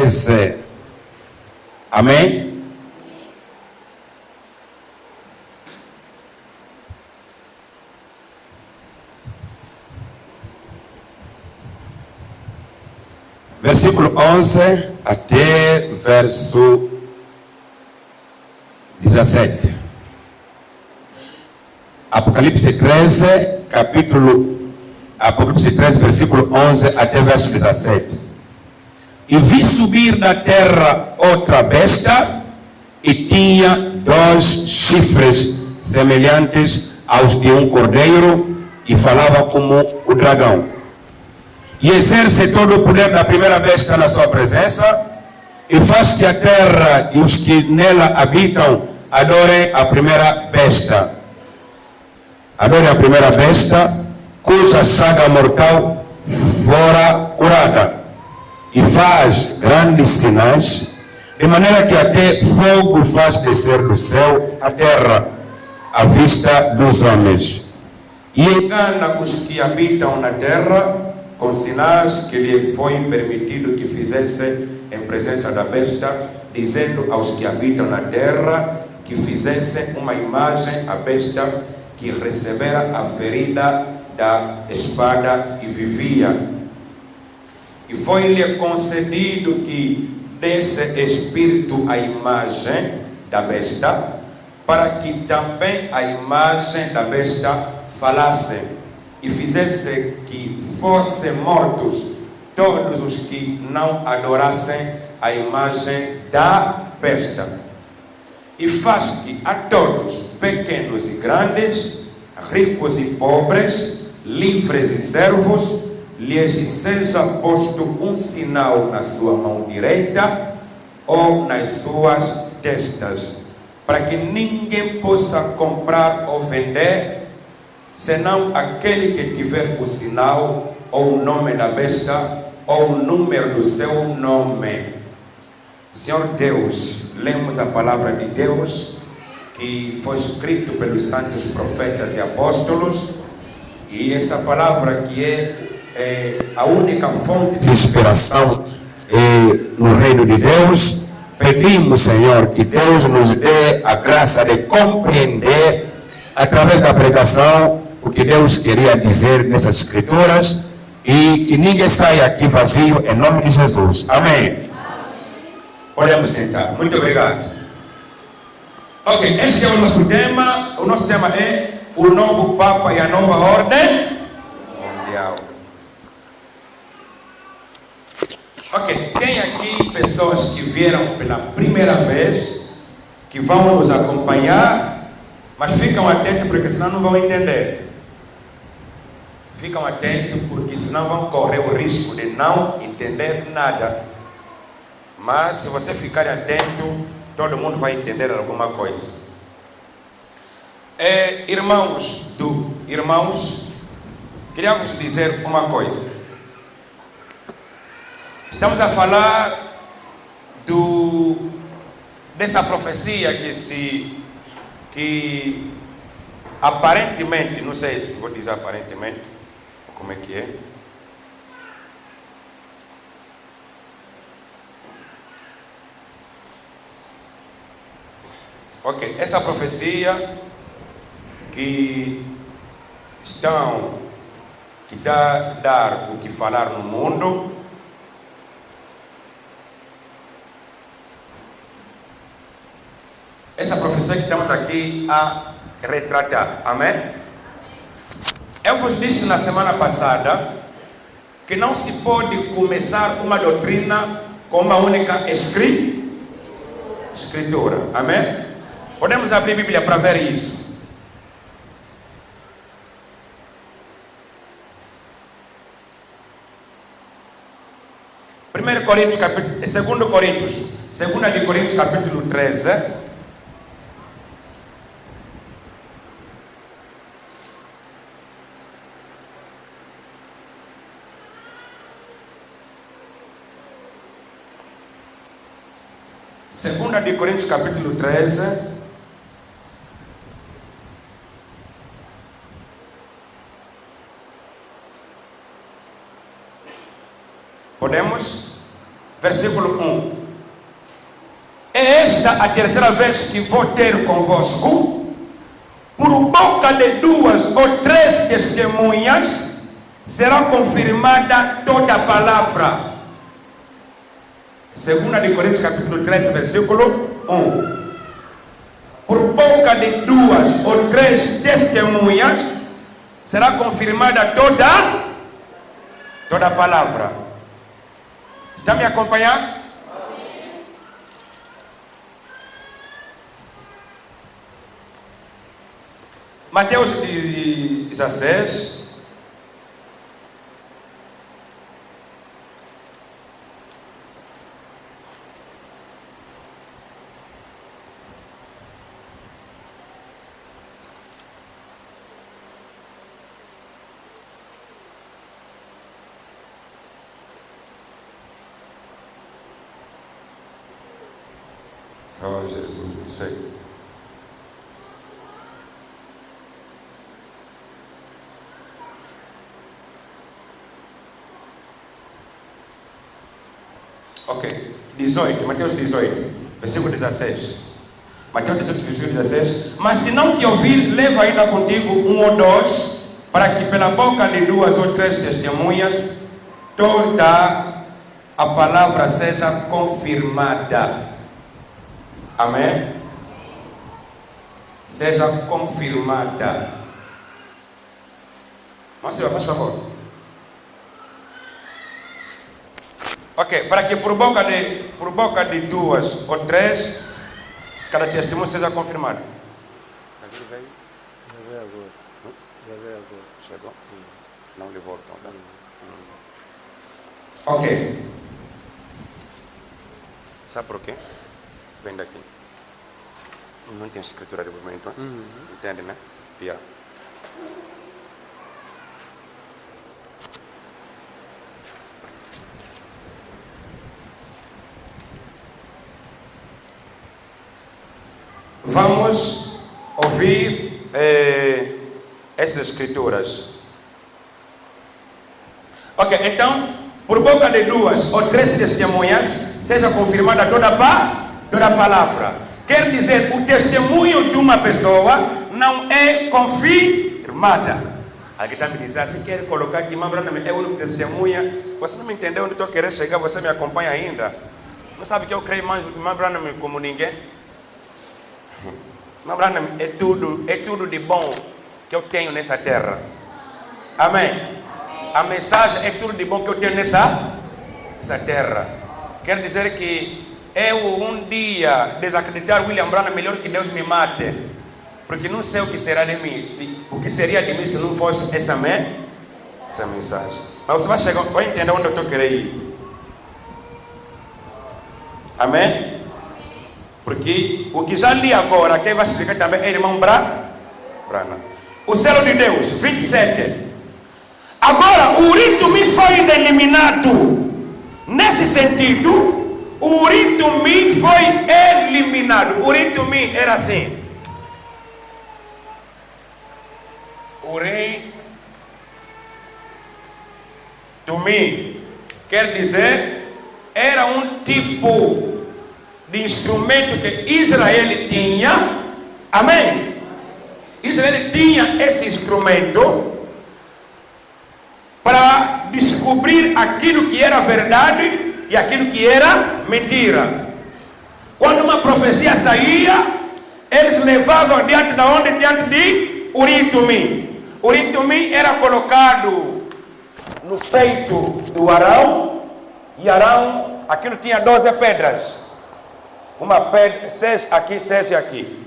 13. Amém? Versículo 11 até verso 17. Apocalipse 13, Apocalipse 13, versículo 11 até verso 17. E vi subir da terra outra besta, e tinha 2 chifres semelhantes aos de um cordeiro, e falava como o dragão. E exerce todo o poder da primeira besta na sua presença, e faz que a terra e os que nela habitam adorem a primeira besta. Adorem a primeira besta, cuja saga mortal fora curada. E faz grandes sinais, de maneira que até fogo faz descer do céu a terra, à vista dos homens. E engana os que habitam na terra, com sinais que lhe foi permitido que fizesse em presença da besta, dizendo aos que habitam na terra que fizessem uma imagem à besta que recebera a ferida da espada e vivia. E foi-lhe concedido que desse espírito à imagem da besta, para que também a imagem da besta falasse, e fizesse que fossem mortos todos os que não adorassem a imagem da besta. E faz que a todos, pequenos e grandes, ricos e pobres, livres e servos, lhes seja posto um sinal na sua mão direita ou nas suas testas, para que ninguém possa comprar ou vender, senão aquele que tiver o sinal ou o nome da besta ou o número do seu nome. Senhor Deus, lemos a palavra de Deus que foi escrito pelos santos profetas e apóstolos, e essa palavra que é a única fonte de inspiração no reino de Deus. Pedimos, Senhor, que Deus nos dê a graça de compreender através da pregação o que Deus queria dizer nessas escrituras, e que ninguém saia aqui vazio, em nome de Jesus. Amém. Podemos sentar. Muito obrigado. Ok, esse é o nosso tema. O nosso tema é o novo Papa e a nova ordem mundial. Ok, tem aqui pessoas que vieram pela primeira vez, que vão nos acompanhar, mas ficam atentos porque senão não vão entender. Ficam atentos porque senão vão correr o risco de não entender nada. Mas se você ficar atento, todo mundo vai entender alguma coisa. Irmãos, queria vos dizer uma coisa. Estamos a falar dessa profecia que aparentemente, não sei se vou dizer aparentemente, como é que é? Ok, essa profecia que está a dar o que falar no mundo, essa profecia que estamos aqui a retratar, amém? Eu vos disse na semana passada que não se pode começar uma doutrina com uma única escritura, amém? Podemos abrir a Bíblia para ver isso. Primeiro Coríntios, segundo Coríntios, 2 de Coríntios, capítulo 13. Segunda de Coríntios, capítulo 13. Podemos? versículo 1. É esta a terceira vez que vou ter convosco, por boca de 2 ou 3 testemunhas será confirmada toda a palavra. 2 de Coríntios capítulo 13, versículo 1. Por boca de 2 ou 3 testemunhas será confirmada toda a palavra. Está me acompanhando? Mateus 16. Oh, Jesus, não sei. Ok, 18, Mateus 18, versículo 16. Mateus 18, versículo 16. Mas se não te ouvir, leva ainda contigo 1 ou 2, para que pela boca de 2 ou 3 testemunhas toda a palavra seja confirmada. Amém? Seja confirmada. Mas senhor, faz favor. Ok, para que por boca de 2 ou 3 cada testemunho seja confirmado. Já veio agora. Chegou? Não lhe voltam. Ok. Sabe por quê? Vem daqui. Não tem escritura de movimento. Entende, né? Yeah. Vamos ouvir essas escrituras. Ok, então, por boca de 2 ou 3 testemunhas, seja confirmada toda a palavra. Quer dizer, o testemunho de uma pessoa não é confirmada. Alguém está me dizendo, se quer colocar aqui, é o único testemunha. Você não me entendeu onde estou querendo chegar, você me acompanha ainda. Não sabe que eu creio mais como ninguém? É tudo de bom que eu tenho nessa terra. Amém? A mensagem é tudo de bom que eu tenho nessa terra. Quer dizer que eu um dia desacreditar William Branham, melhor que Deus me mate, porque não sei o que será de mim, o que seria de mim se não fosse essa mensagem. Mas você vai entender onde eu estou querendo ir. Amém? Porque o que já li agora, quem vai explicar também é irmão Branham. O selo de Deus, 27. Agora, o rito me foi eliminado. Nesse sentido, o rito me foi eliminado. O rito me era assim. O rito me quer dizer, era um tipo de instrumento que Israel tinha. Amém? Israel tinha esse instrumento para descobrir aquilo que era verdade e aquilo que era mentira. Quando uma profecia saía, eles levavam diante de onde? Diante de Urim Tumim. Urim Tumim era colocado no peito do Arão, e Arão, aquilo tinha 12 pedras. Uma pedra, 6 aqui, 6 aqui.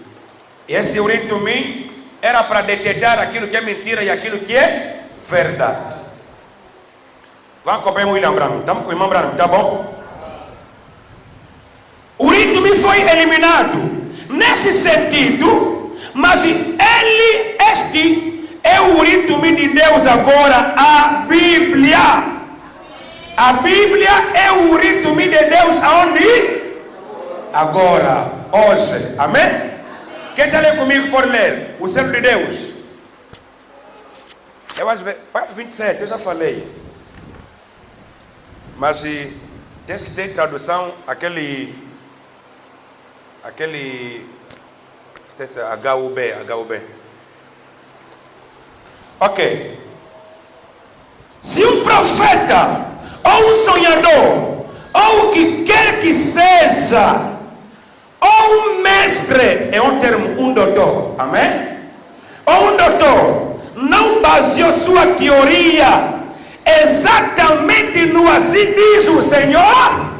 E esse Urim Tumim era para detectar aquilo que é mentira e aquilo que é verdade. Vamos acompanhar o William Branham. Estamos com o irmão Branham, tá bom? O Urim Tumim foi eliminado nesse sentido, mas este é o Urim Tumim de Deus agora, a Bíblia. A Bíblia é o Urim Tumim de Deus aonde? Agora, hoje. Amém? Quem está lendo comigo por ler? O selo de Deus. Eu acho que 27, eu já falei. Mas Tens que ter tradução, aquele, não sei se é HUB. Ok. Se um profeta, ou um sonhador, ou o que quer que seja, ou um mestre, é um termo, um doutor, amém? Ou um doutor, não baseou sua teoria exatamente no assim diz o Senhor,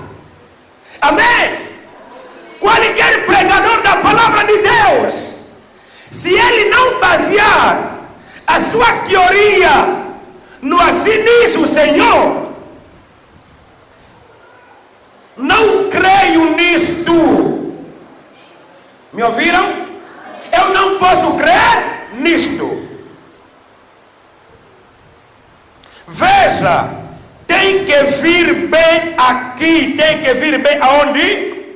amém? Qualquer pregador da palavra de Deus, se ele não basear a sua teoria no assim diz o Senhor, não creio nisto. Me ouviram? Eu não posso crer nisto. Veja, tem que vir bem aqui, tem que vir bem aonde?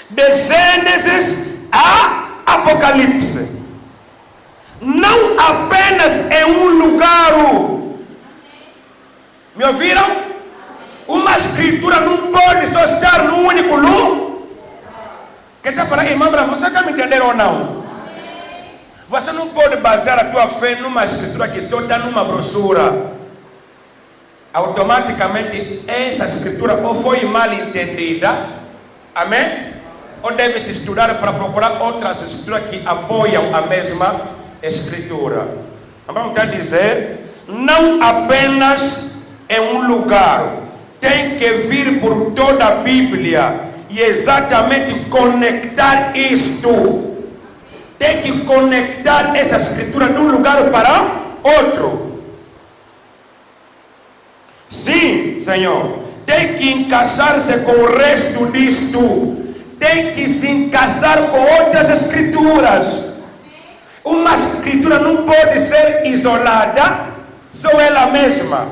De Gênesis a Apocalipse. Não apenas em um lugar. Me ouviram? Uma escritura não pode só estar num único lugar. Quem está falando, irmã, você quer me entender ou não? Você não pode basear a tua fé numa escritura que só está numa brochura. Automaticamente essa escritura ou foi mal entendida, amém? Ou deve-se estudar para procurar outras escrituras que apoiam a mesma escritura. Vamos dizer, não apenas em um lugar, tem que vir por toda a Bíblia e exatamente conectar isto. Tem que conectar essa escritura de um lugar para outro. Sim, Senhor. Tem que encaixar-se com o resto disto. Tem que se encaixar com outras escrituras. Uma escritura não pode ser isolada, só ela mesma.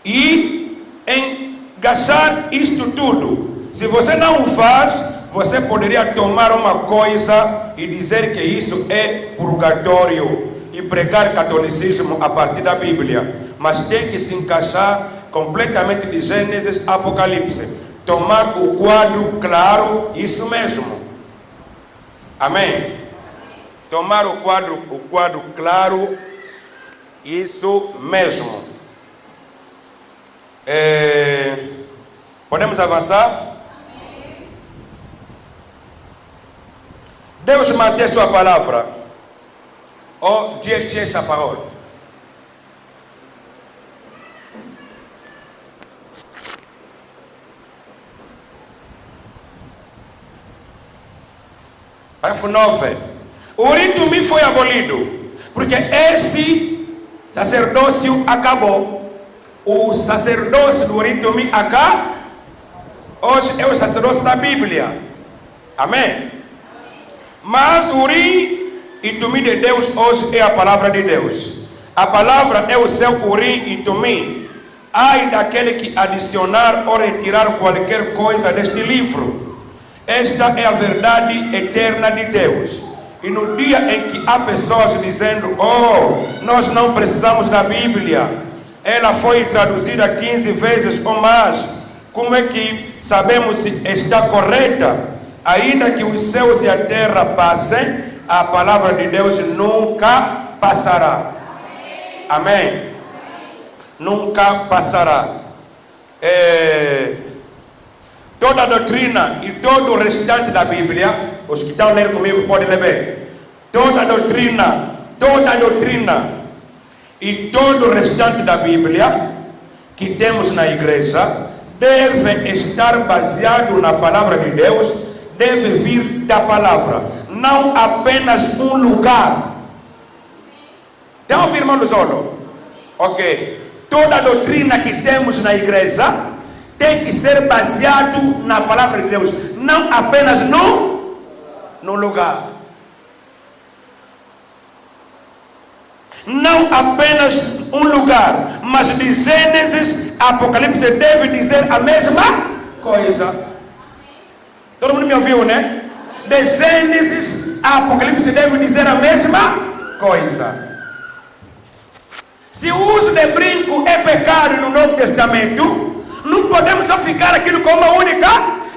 E encaixar isto tudo. Se você não o faz, você poderia tomar uma coisa e dizer que isso é purgatório e pregar catolicismo a partir da Bíblia. Mas tem que se encaixar completamente de Gênesis a Apocalipse. Tomar o quadro claro, isso mesmo. Amém? Tomar o quadro claro, isso mesmo. Podemos avançar? Deus mantém sua palavra. Oh, Dieu tient sa parole. Parágrafo 9. O rito me foi abolido, porque esse sacerdócio acabou. O sacerdócio do rito me acabou. Hoje é o sacerdócio da Bíblia. Amém? Mas o Urim e Tumim de Deus hoje é a palavra de Deus. A palavra é o seu Urim e Tumim. Ai daquele que adicionar ou retirar qualquer coisa deste livro. Esta é a verdade eterna de Deus. E no dia em que há pessoas dizendo: oh, nós não precisamos da Bíblia, ela foi traduzida 15 vezes ou mais, como é que sabemos se está correta? Ainda que os céus e a terra passem, a palavra de Deus nunca passará. Amém? Nunca passará. Toda a doutrina e todo o restante da Bíblia, os que estão lendo comigo podem ler. Toda a doutrina e todo o restante da Bíblia que temos na igreja deve estar baseado na palavra de Deus. Deve vir da palavra, não apenas um lugar. Estão ouvindo, irmão do solo? Ok. Toda a doutrina que temos na igreja tem que ser baseado na palavra de Deus, não apenas no lugar. Não apenas um lugar, mas de Gênesis a Apocalipse deve dizer a mesma coisa. Todo mundo me ouviu, né? De Gênesis a Apocalipse deve dizer a mesma coisa. Se o uso de brinco é pecado no Novo Testamento, não podemos só ficar aquilo com uma única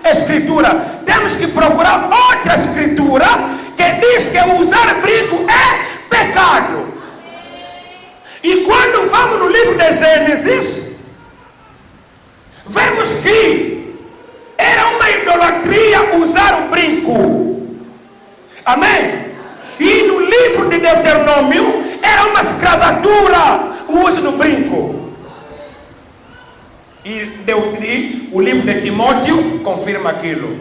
escritura. Temos que procurar outra escritura que diz que usar brinco é pecado. E quando vamos no livro de Gênesis, vemos que era uma idolatria usar o brinco. Amém? E no livro de Deuteronômio era uma escravatura o uso do brinco. E o livro de Timóteo confirma aquilo.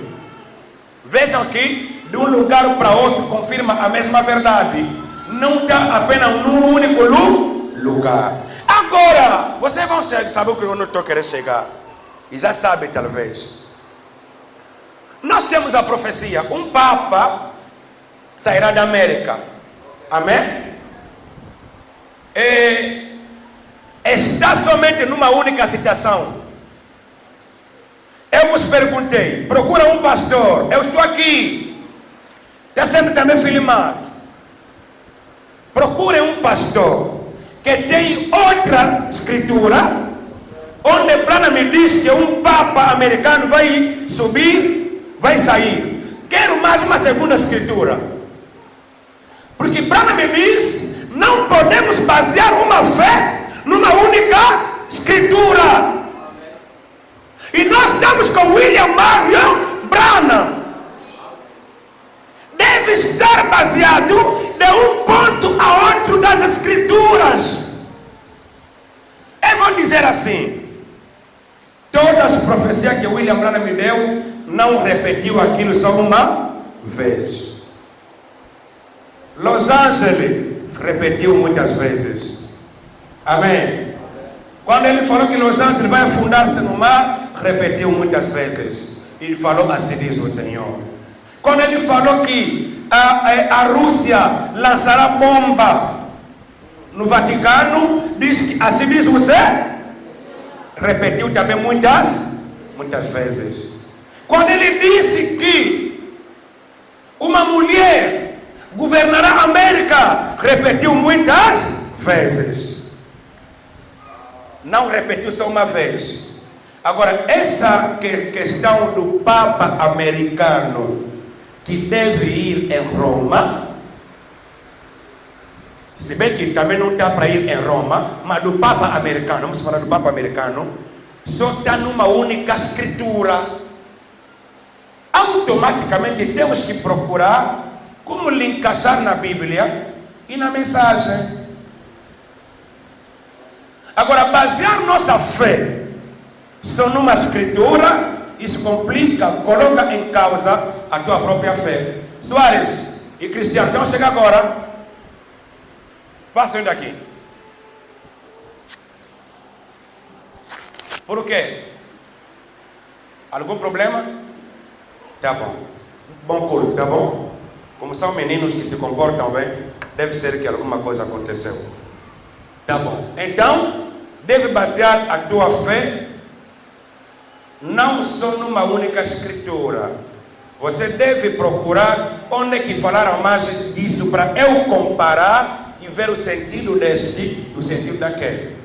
Vejam que de um lugar para outro confirma a mesma verdade. Nunca apenas num único lugar. Agora, vocês vão saber o que eu não estou querendo chegar. E já sabem talvez. Nós temos a profecia. Um Papa sairá da América. Amém? Está somente numa única citação. Eu vos perguntei, procura um pastor. Eu estou aqui. Está sendo também filmado. Procure um pastor que tem outra escritura, onde Branham me diz que um Papa americano vai subir, vai sair. Quero mais uma segunda escritura. Porque Branham me diz, não podemos basear uma fé numa única escritura. E nós estamos com William Marion Branham. Deve estar baseado de um ponto a outro das escrituras. Eu vou dizer assim: todas as profecias que William Branham me deu, não repetiu aquilo só uma vez. Los Angeles repetiu muitas vezes. Amém? Quando ele falou que Los Angeles vai afundar-se no mar, repetiu muitas vezes. Ele falou: assim diz o Senhor. Quando ele falou que a Rússia lançará bomba no Vaticano, diz que assim diz você. Repetiu também muitas vezes. Quando ele disse que uma mulher governará a América, repetiu muitas vezes. Não repetiu só uma vez. Agora, essa questão do Papa americano que deve ir em Roma, se bem que também não está para ir em Roma, mas do Papa americano, vamos falar do Papa americano, só está numa única escritura. Automaticamente temos que procurar como lhe encaixar na Bíblia e na mensagem. Agora, basear nossa fé só numa escritura, isso complica, coloca em causa a tua própria fé. Soares e Cristiano, então chega agora. Passem daqui. Por quê? Algum problema? Tá bom. Bom culto, tá bom? Como são meninos que se comportam bem, deve ser que alguma coisa aconteceu. Tá bom. Então, deve basear a tua fé não só numa única escritura. Você deve procurar onde é que falaram mais disso para eu comparar e ver o sentido deste e o sentido daquele.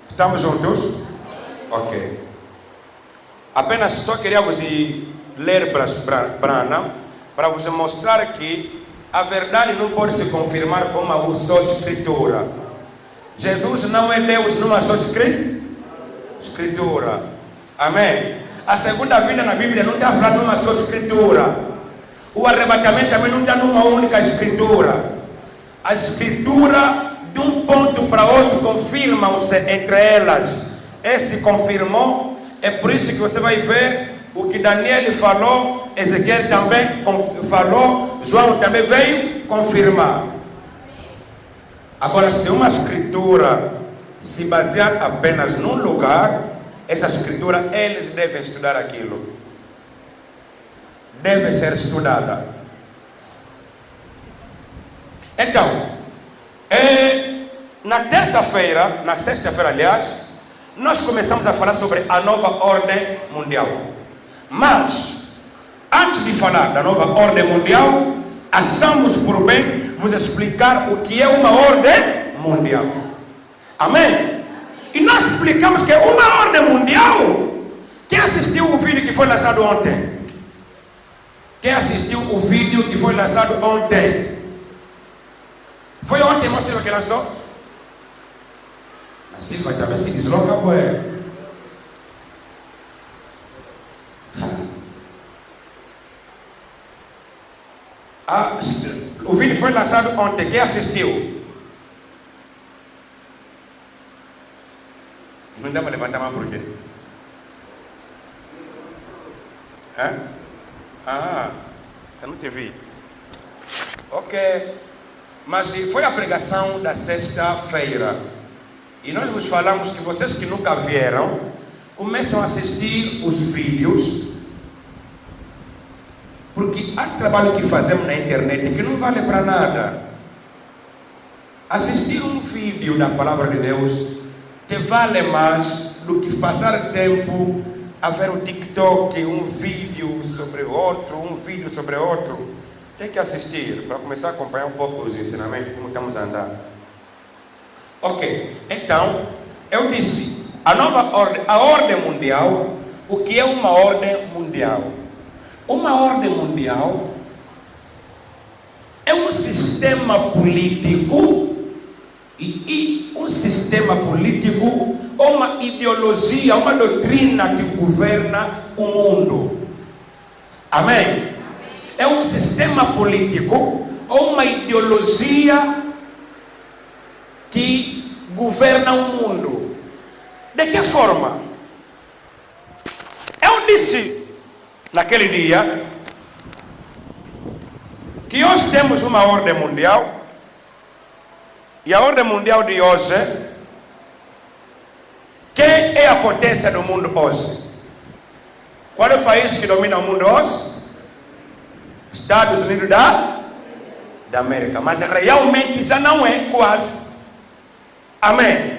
Estamos juntos? Ok. Apenas só queria vos ler Branham para vos mostrar que a verdade não pode se confirmar com uma só escritura. Jesus não é Deus numa só escritura. Amém? A segunda vinda na Bíblia não está falando numa só escritura. O arrebatamento também não está numa única escritura. A escritura de um ponto para outro confirmam-se entre elas. Esse confirmou, é por isso que você vai ver o que Daniel falou, Ezequiel também falou, João também veio confirmar. Agora, se uma escritura se basear apenas num lugar, essa escritura, eles devem estudar aquilo. Deve ser estudada. Então, na terça-feira, na sexta-feira, aliás, nós começamos a falar sobre a nova ordem mundial. Mas, antes de falar da nova ordem mundial, achamos por bem vos explicar o que é uma ordem mundial. Amém? E nós explicamos que uma ordem mundial. Quem assistiu o vídeo que foi lançado ontem? Quem assistiu o vídeo que foi lançado ontem? Foi ontem, irmão Silva, que lançou? A Silva também se desloca, ué. O vídeo foi lançado ontem. Quem assistiu? Não dá para levantar a mão por quê? Eu não te vi. Ok. Mas foi a pregação da sexta-feira. E nós vos falamos que vocês que nunca vieram, começam a assistir os vídeos. Porque há trabalho que fazemos na internet que não vale para nada. Assistir um vídeo da palavra de Deus te vale mais do que passar tempo a ver o TikTok, um vídeo sobre outro. Tem que assistir para começar a acompanhar um pouco os ensinamentos, como estamos a andar. Ok, então, eu disse, a ordem mundial, o que é uma ordem mundial? Uma ordem mundial é um sistema político e um sistema político ou uma ideologia, uma doutrina que governa o mundo. Amém? É um sistema político ou uma ideologia que governa o mundo. De que forma? Eu disse naquele dia que hoje temos uma ordem mundial. E a ordem mundial de hoje, quem é a potência do mundo hoje? Qual é o país que domina o mundo hoje? Estados Unidos da América. Mas realmente já não é, quase. Amém?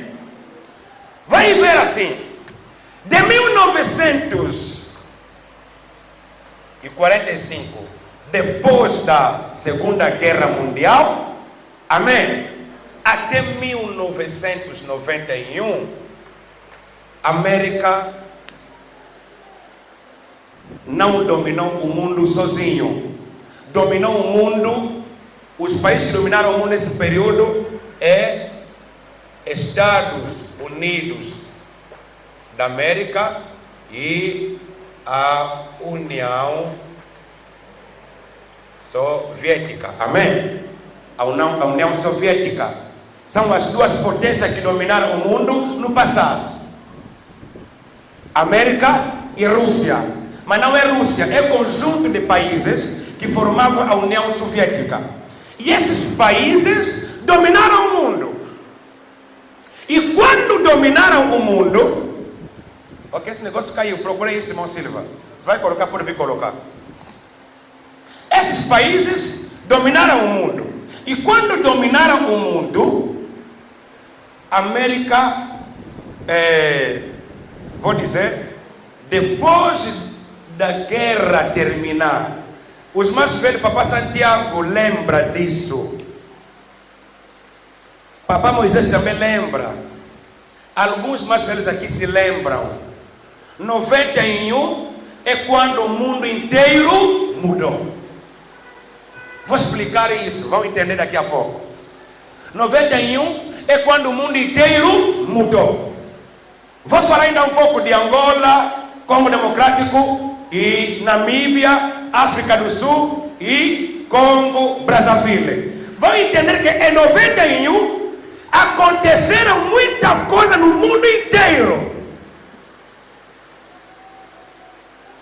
Vai ver assim. De 1945, depois da Segunda Guerra Mundial, amém? Até 1991, a América não dominou o mundo sozinho. Dominou o mundo, os países que dominaram o mundo nesse período é Estados Unidos da América e a União Soviética. Amém? A União Soviética. São as duas potências que dominaram o mundo no passado. América e Rússia. Mas não é Rússia, é conjunto de países que formavam a União Soviética. E esses países dominaram o mundo. E quando dominaram o mundo... Ok, esse negócio caiu, procura isso, irmão Silva. Você vai colocar, pode vir colocar. Esses países dominaram o mundo. E quando dominaram o mundo, a América, vou dizer, depois da guerra terminar, os mais velhos, Papá Santiago lembra disso. Papá Moisés também lembra. Alguns mais velhos aqui se lembram. 91 é quando o mundo inteiro mudou. Vou explicar isso, vão entender daqui a pouco. 91 é quando o mundo inteiro mudou. Vou falar ainda um pouco de Angola, Congo Democrático e Namíbia, África do Sul e Congo Brazzaville. Vão entender que em 91 aconteceram muita coisa no mundo inteiro.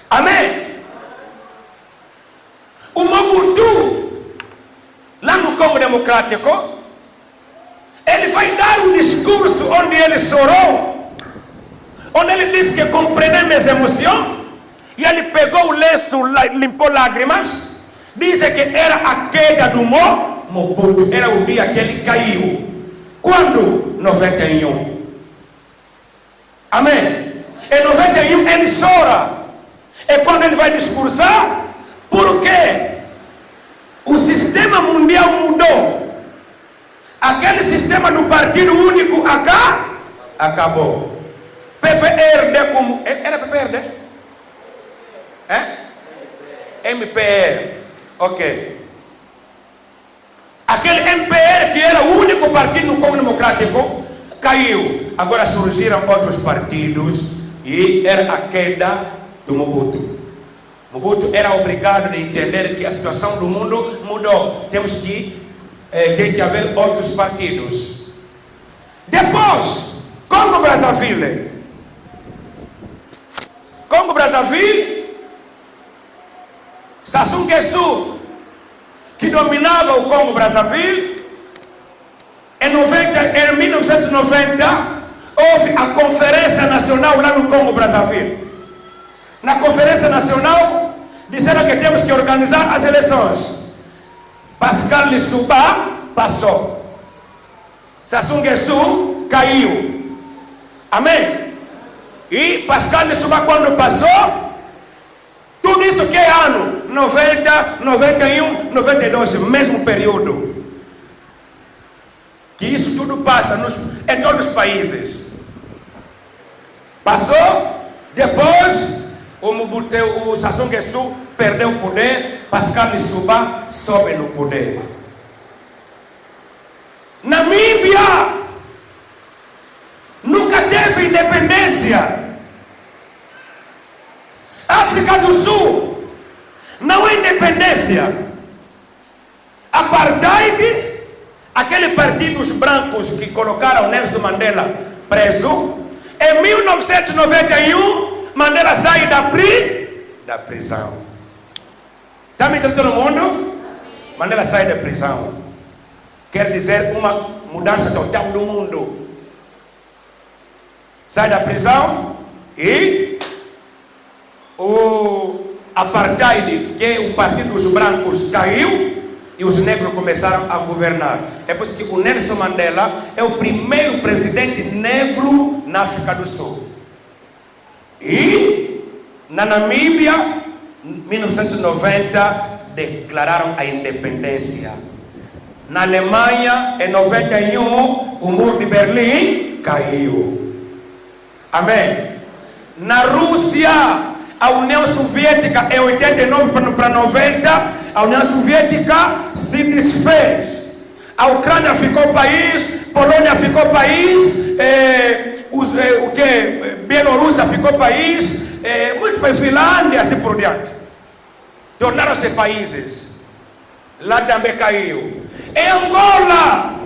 Amém? O Mobutu, lá no Congo Democrático, ele vai dar um discurso onde ele chorou, onde ele disse que compreendeu minhas emoções, e ele pegou o lenço, limpou lágrimas, disse que era a queda do Mobutu, era o dia que ele caiu. Quando? 91. Amém? Em 91 ele chora. É quando ele vai discursar. Por quê? O sistema mundial mudou. Aquele sistema do partido único acabou. PPRD como... Era PPRD? MPR. Ok. Aquele MPR que era o único partido no Congo Democrático caiu. Agora surgiram outros partidos e era a queda do Mobutu. Mobutu era obrigado a entender que a situação do mundo mudou. Tem que haver outros partidos. Depois, Congo-Brazzaville. Congo-Brazzaville, Sassou Nguesso, que dominava o Congo-Brazzaville, em 1990, houve a Conferência Nacional lá no Congo-Brazzaville. Na Conferência Nacional, disseram que temos que organizar as eleições. Pascal Lissouba passou. Sassou Nguesso caiu. Amém? E Pascal Lissouba, quando passou, tudo isso que é ano? 90, 91, 92, mesmo período. Que isso tudo passa em todos os países. Passou, depois o Sassou Nguesso perdeu o poder, Pascal Lissouba sobe no poder. Namíbia nunca teve independência. África do Sul não é independência. Apartheid, aquele partido dos brancos que colocaram Nelson Mandela preso. Em 1991, Mandela sai da prisão. Está me entendendo todo mundo? Mandela sai da prisão. Quer dizer uma mudança total do mundo. Sai da prisão e o apartheid, que é o partido dos brancos, caiu e os negros começaram a governar. É por isso que o Nelson Mandela é o primeiro presidente negro na África do Sul. E na Namíbia, em 1990, declararam a independência. Na Alemanha, em 91, o muro de Berlim caiu. Amém? Na Rússia, a União Soviética, em 89 para 90, a União Soviética se desfez. A Ucrânia ficou país, Polônia ficou país, Bielorrússia ficou país, muitos países, Finlândia, assim por diante. Tornaram-se países. Lá também caiu. Em Angola,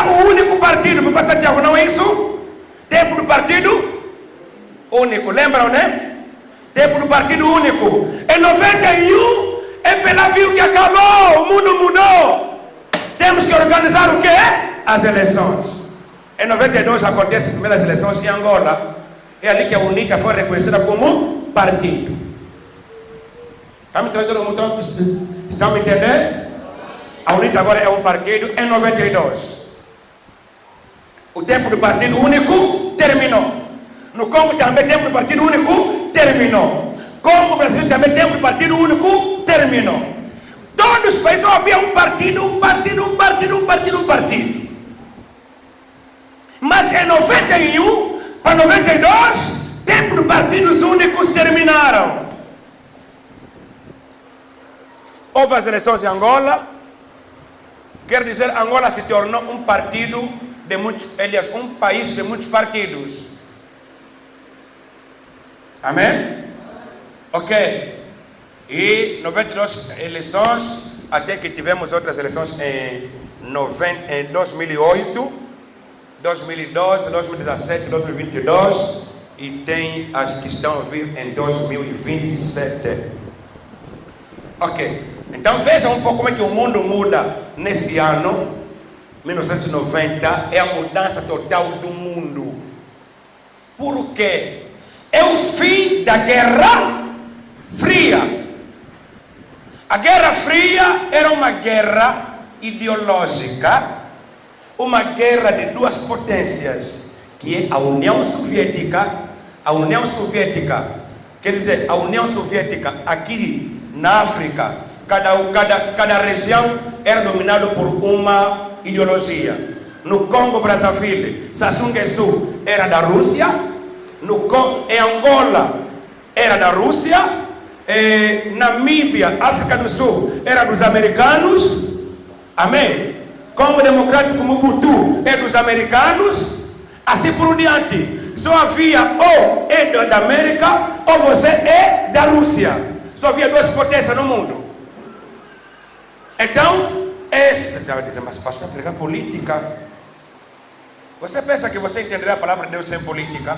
o único partido, para Santiago, não é isso? Tempo do partido único, lembram, né? Tempo do partido único. Em 91, MPLA viu que acabou, o mundo mudou. Temos que organizar o quê? As eleições. Em 92 acontecem as primeiras eleições em Angola. É ali que a UNITA foi reconhecida como partido. Estão me entendendo? A UNITA agora é um partido em 92. O tempo do partido único terminou. No Congo também tempo do partido único terminou. Como o Brasil também tempo do partido único terminou. Todos os países havia um partido. Mas em 91 para 92, tempo dos partidos únicos terminaram. Houve as eleições em Angola. Quer dizer, Angola se tornou um partido de muitos, aliás, um país de muitos partidos. Amém? Ok. E 92 eleições, até que tivemos outras eleições em 2008, 2012, 2017, 2022 e tem as que estão a vir em 2027. Ok. Então vejam um pouco como é que o mundo muda nesse ano, 1990, é a mudança total do mundo. Por quê? É o fim da Guerra Fria. A Guerra Fria era uma guerra ideológica, uma guerra de duas potências, que é a União Soviética. A União Soviética, quer dizer, a União Soviética aqui na África, cada região era dominada por uma ideologia. No Congo Brazzaville, Sassou Nguesso era da Rússia. Em Angola era da Rússia. Namíbia, África do Sul, era dos americanos. Amém? Congo Democrático Mobutu é dos americanos. Assim por diante. Só havia ou é da América ou você é da Rússia. Só havia duas potências no mundo. Então, essa estava dizendo, mas pastor, pregar política. Você pensa que você entenderá a palavra de Deus sem política?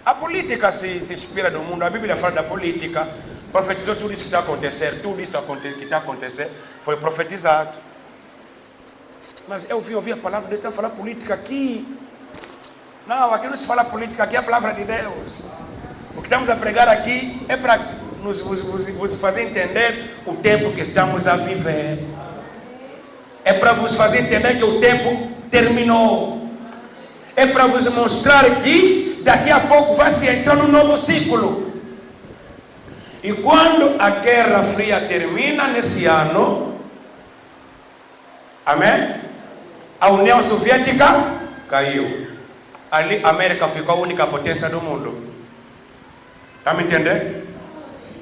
A política se inspira no mundo. A Bíblia fala da política. Profetizou tudo isso que está acontecendo. Tudo isso que está acontecendo foi profetizado. Mas eu ouvi a palavra de Deus, está falando política aqui. Não, aqui não se fala política, aqui é a palavra de Deus. O que estamos a pregar aqui é para vos fazer entender o tempo que estamos a viver. É para vos fazer entender que o tempo terminou. É para vos mostrar que daqui a pouco vai se entrar num novo ciclo. E quando a Guerra Fria termina nesse ano, amém? A União Soviética caiu. Ali a América ficou a única potência do mundo. Está me entendendo?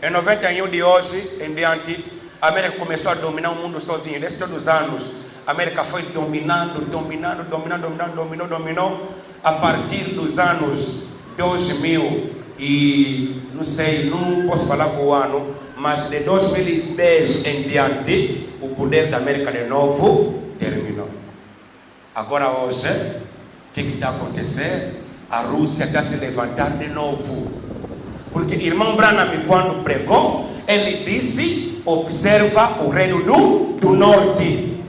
Em 91 de hoje em diante, a América começou a dominar o mundo sozinha. Desde todos os anos, a América foi dominou. A partir dos anos 2000 e não sei, não posso falar com o ano, mas de 2010 em diante, o poder da América de novo terminou. Agora hoje, o que está acontecendo? A Rússia está se levantando de novo. Porque irmão Branham, quando pregou, ele disse, observa o reino do norte,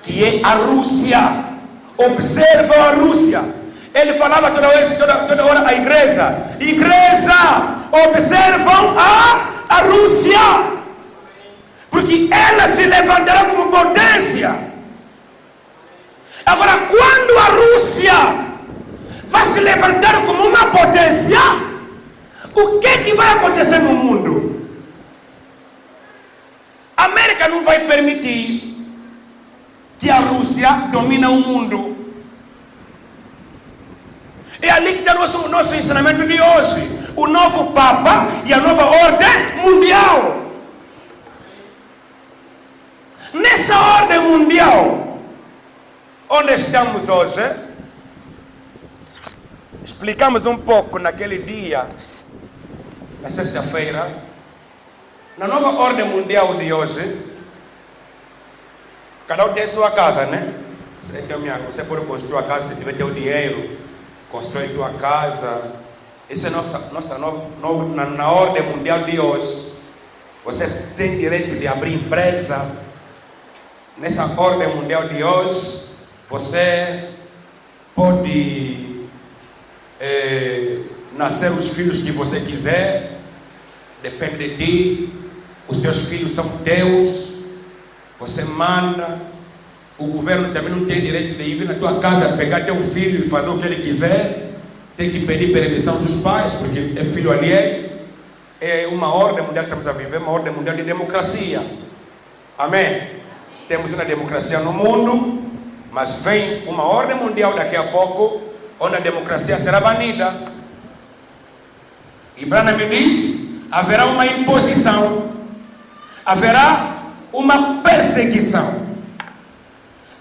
que é a Rússia. Observa a Rússia. Ele falava toda hora a igreja, observam a Rússia, porque ela se levantará como potência. Agora, quando a Rússia vai se levantar como uma potência, o que vai acontecer no mundo? A América não vai permitir que a Rússia domine o mundo. É ali que está o nosso ensinamento de hoje. O novo Papa e a nova ordem mundial. Nessa ordem mundial, onde estamos hoje, explicamos um pouco naquele dia, na sexta-feira, na nova ordem mundial de hoje, cada um tem sua casa, né? Você pode construir a casa se tiver teu dinheiro. Constrói tua casa. Essa é na ordem mundial de hoje. Você tem direito de abrir empresa. Nessa ordem mundial de hoje, você pode nascer os filhos que você quiser. Depende de ti. Os teus filhos são teus. Você manda. O governo também não tem direito de ir na tua casa, pegar teu filho e fazer o que ele quiser. Tem que pedir permissão dos pais, porque é filho alheio. É uma ordem mundial que estamos a viver, uma ordem mundial de democracia. Amém? Temos uma democracia no mundo, mas vem uma ordem mundial daqui a pouco, onde a democracia será banida. E Branham me diz, haverá uma imposição, haverá uma perseguição.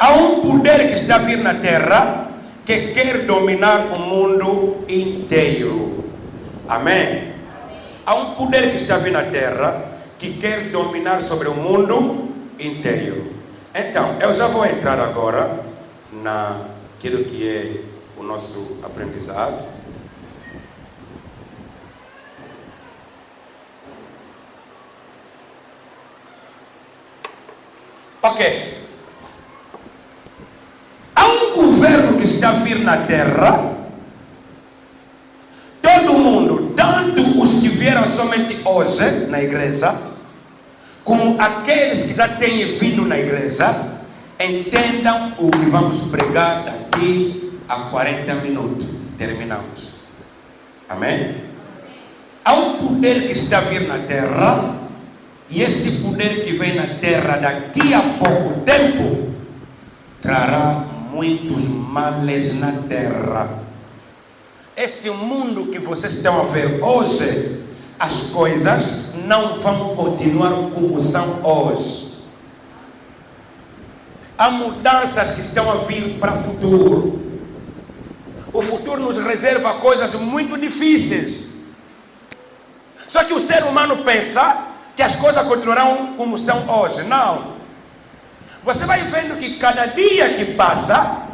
Há um poder que está a vir na terra que quer dominar o mundo inteiro. Amém? Há um poder que está a vir na terra que quer dominar sobre o mundo inteiro. Então, eu já vou entrar agora naquilo que é o nosso aprendizado. Ok. Há um governo que está a vir na terra. Todo mundo, tanto os que vieram somente hoje na igreja, como aqueles que já têm vindo na igreja, entendam o que vamos pregar daqui a 40 minutos. Terminamos. Amém? Há um poder que está a vir na terra, e esse poder que vem na terra daqui a pouco tempo trará muitos males na terra. Esse mundo que vocês estão a ver hoje, as coisas não vão continuar como são hoje. Há mudanças que estão a vir para o futuro. O futuro nos reserva coisas muito difíceis. Só que o ser humano pensa que as coisas continuarão como estão hoje. Não. Você vai vendo que cada dia que passa,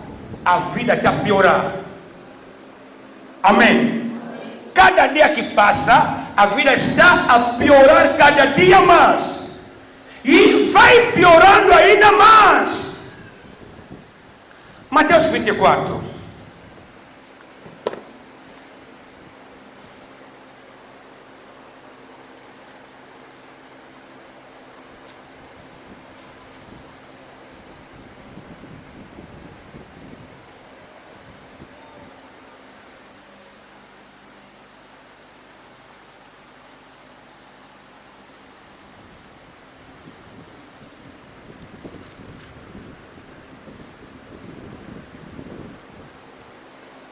a vida está piorando. Amém? Cada dia que passa, a vida está a piorar cada dia mais. E vai piorando ainda mais. Mateus 24.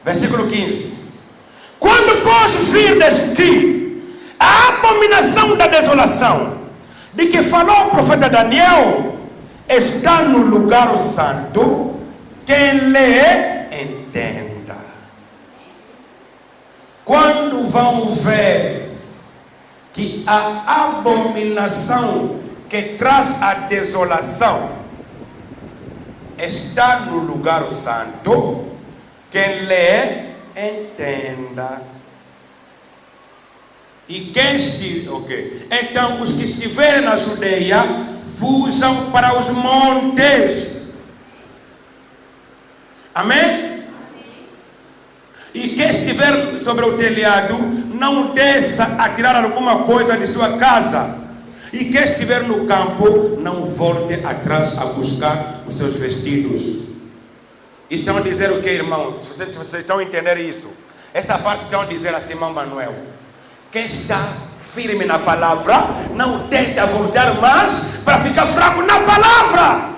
Versículo 15. Quando pois virdes que a abominação da desolação, de que falou o profeta Daniel, está no lugar santo, quem lê, entenda. Quando vão ver que a abominação que traz a desolação está no lugar santo, quem lê, entenda. E quem estiver, então os que estiverem na Judeia, fujam para os montes. Amém? E quem estiver sobre o telhado, não desça a tirar alguma coisa de sua casa. E quem estiver no campo, não volte atrás a buscar os seus vestidos. Estão a dizer o que, irmão? Vocês estão a entender isso? Essa parte estão a dizer assim, irmão Manuel. Quem está firme na palavra, não tenta voltar mais para ficar fraco na palavra.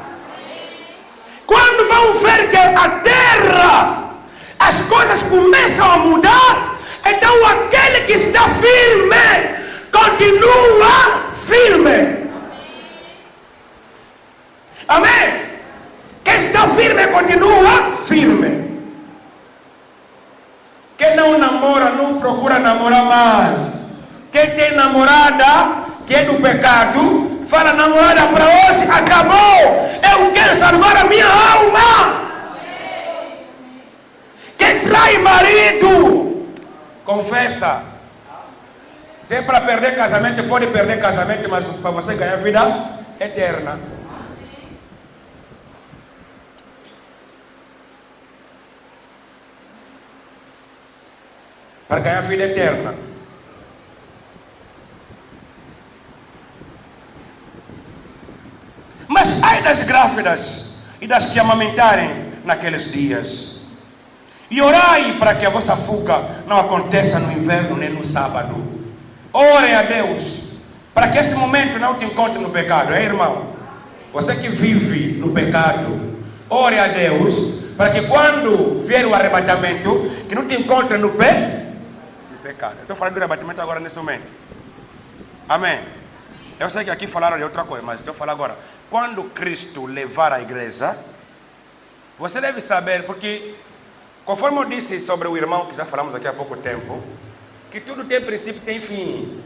Quando vão ver que a terra, as coisas começam a mudar, então aquele que está firme, continua firme. Amém? Quem está firme, continua firme. Quem não namora, não procura namorar mais. Quem tem namorada, que é do pecado, fala, namorada, para hoje acabou. Eu quero salvar a minha alma. Quem trai marido, confessa. Se é para perder casamento, pode perder casamento, mas para você ganhar vida eterna. Para ganhar vida eterna. Mas ai das grávidas e das que amamentarem naqueles dias. E orai para que a vossa fuga não aconteça no inverno nem no sábado. Ore a Deus para que esse momento não te encontre no pecado, irmão? Você que vive no pecado, ore a Deus para que quando vier o arrebatamento, que não te encontre no pecado. Eu estou falando do arrebatamento agora nesse momento. Amém? Eu sei que aqui falaram de outra coisa, mas estou falando agora. Quando Cristo levar a igreja, você deve saber, porque conforme eu disse sobre o irmão, que já falamos aqui há pouco tempo, que tudo tem princípio, tem fim.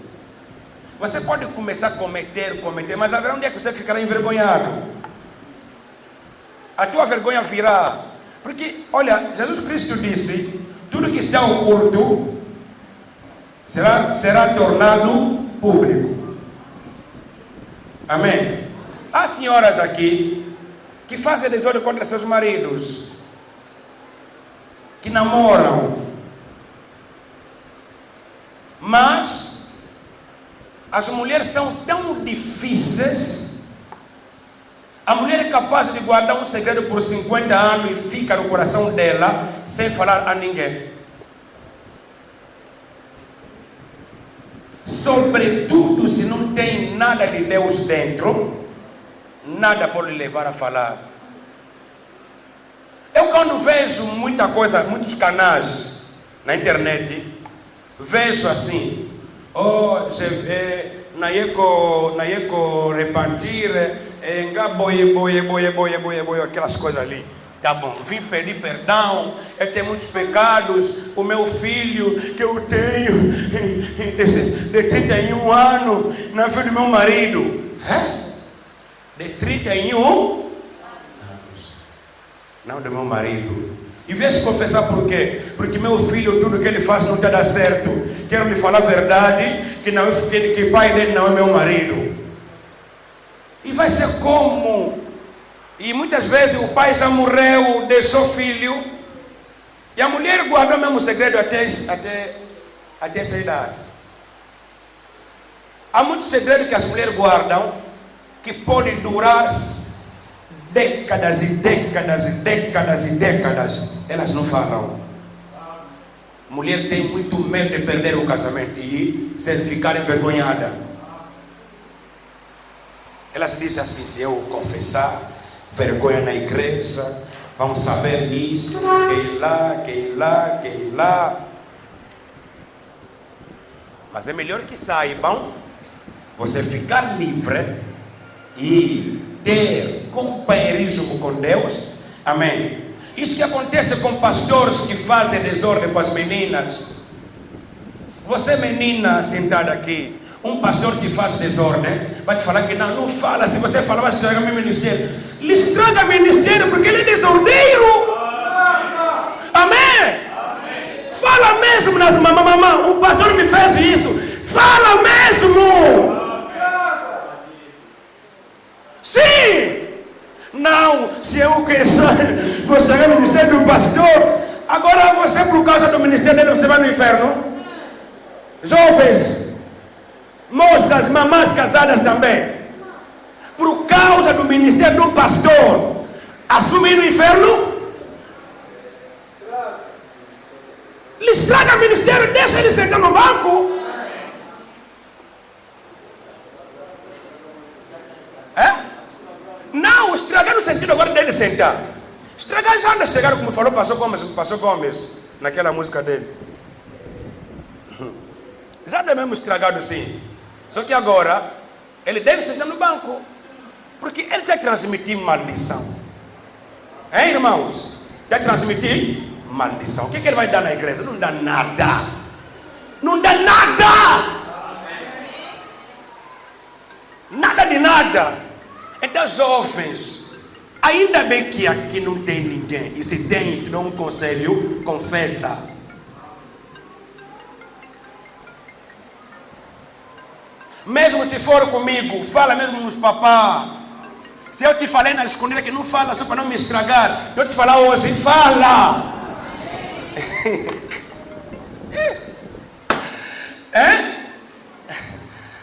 Você pode começar a cometer, mas haverá um dia que você ficará envergonhado. A tua vergonha virá. Porque, olha, Jesus Cristo disse, tudo que está oculto será tornado público. Amém? Há senhoras aqui que fazem desordem contra seus maridos, que namoram, mas as mulheres são tão difíceis. A mulher é capaz de guardar um segredo por 50 anos e fica no coração dela sem falar a ninguém. Sobretudo se não tem nada de Deus dentro, nada pode levar a falar. quando vejo muita coisa, muitos canais na internet, vejo assim, na eco repentir, boie, aquelas coisas ali. Tá bom, vim pedir perdão, eu tenho muitos pecados, o meu filho que eu tenho de 31 anos, não é filho do meu marido. De 31 anos, não do meu marido. E vê se confessar por quê? Porque meu filho, tudo que ele faz não está dando certo. Quero lhe falar a verdade, que o pai dele não é meu marido. E vai ser como? E muitas vezes o pai já morreu, deixou filho, e a mulher guardou o mesmo segredo até essa idade. Há muitos segredos que as mulheres guardam, que podem durar décadas e décadas e décadas e décadas. Elas não falam. Mulher tem muito medo de perder o casamento e ficar envergonhada. Elas dizem assim: se eu confessar, vergonha na igreja, vamos saber isso, que lá. Mas é melhor que saibam, você ficar livre e ter companheirismo com Deus. Amém. Isso que acontece com pastores que fazem desordem com as meninas. Você menina sentada aqui, um pastor que faz desordem vai te falar que não fala. Se você falar, vai estragar meu ministério. Ele estraga ministério porque ele é desordeiro. Amém? Fala mesmo nas mamãe. O pastor me fez isso. Fala mesmo. Sim. Não, se eu gostaria do ministério do pastor, agora você, por causa do ministério dele, você vai no inferno. Jovens, moças, mamãs casadas também, por causa do ministério do pastor, assumir o inferno. Ele estraga o ministério, deixa ele sentar no banco. Não, estragar no sentido agora dele sentar. Estragar já anda estragar, como falou o pastor Gomes naquela música dele. Já é mesmo estragado sim. Só que agora ele deve sentar no banco, porque ele tem que transmitir maldição. Hein, irmãos? Tem que transmitir maldição. O que ele vai dar na igreja? Não dá nada. Não dá nada. Nada de nada. Então, jovens, ainda bem que aqui não tem ninguém. E se tem, te dou um conselho: confessa. Mesmo se for comigo, fala mesmo nos papás. Se eu te falei na escondida que não fala, só para não me estragar, eu te falar hoje, fala.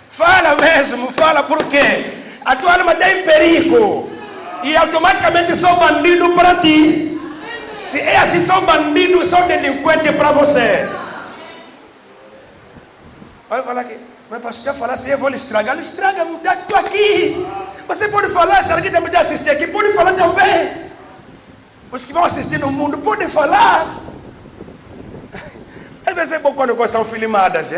Fala mesmo, fala, por quê? A tua alma está em perigo e automaticamente sou bandido para ti. Se é assim, sou bandido, sou delinquente para você. Olha falar aqui, mas pastor, falar assim, eu vou lhe estragar. Ele estraga, estou aqui. Você pode falar, se alguém também assistir aqui, pode falar também. Os que vão assistir no mundo podem falar. Às vezes é bom quando são filmadas,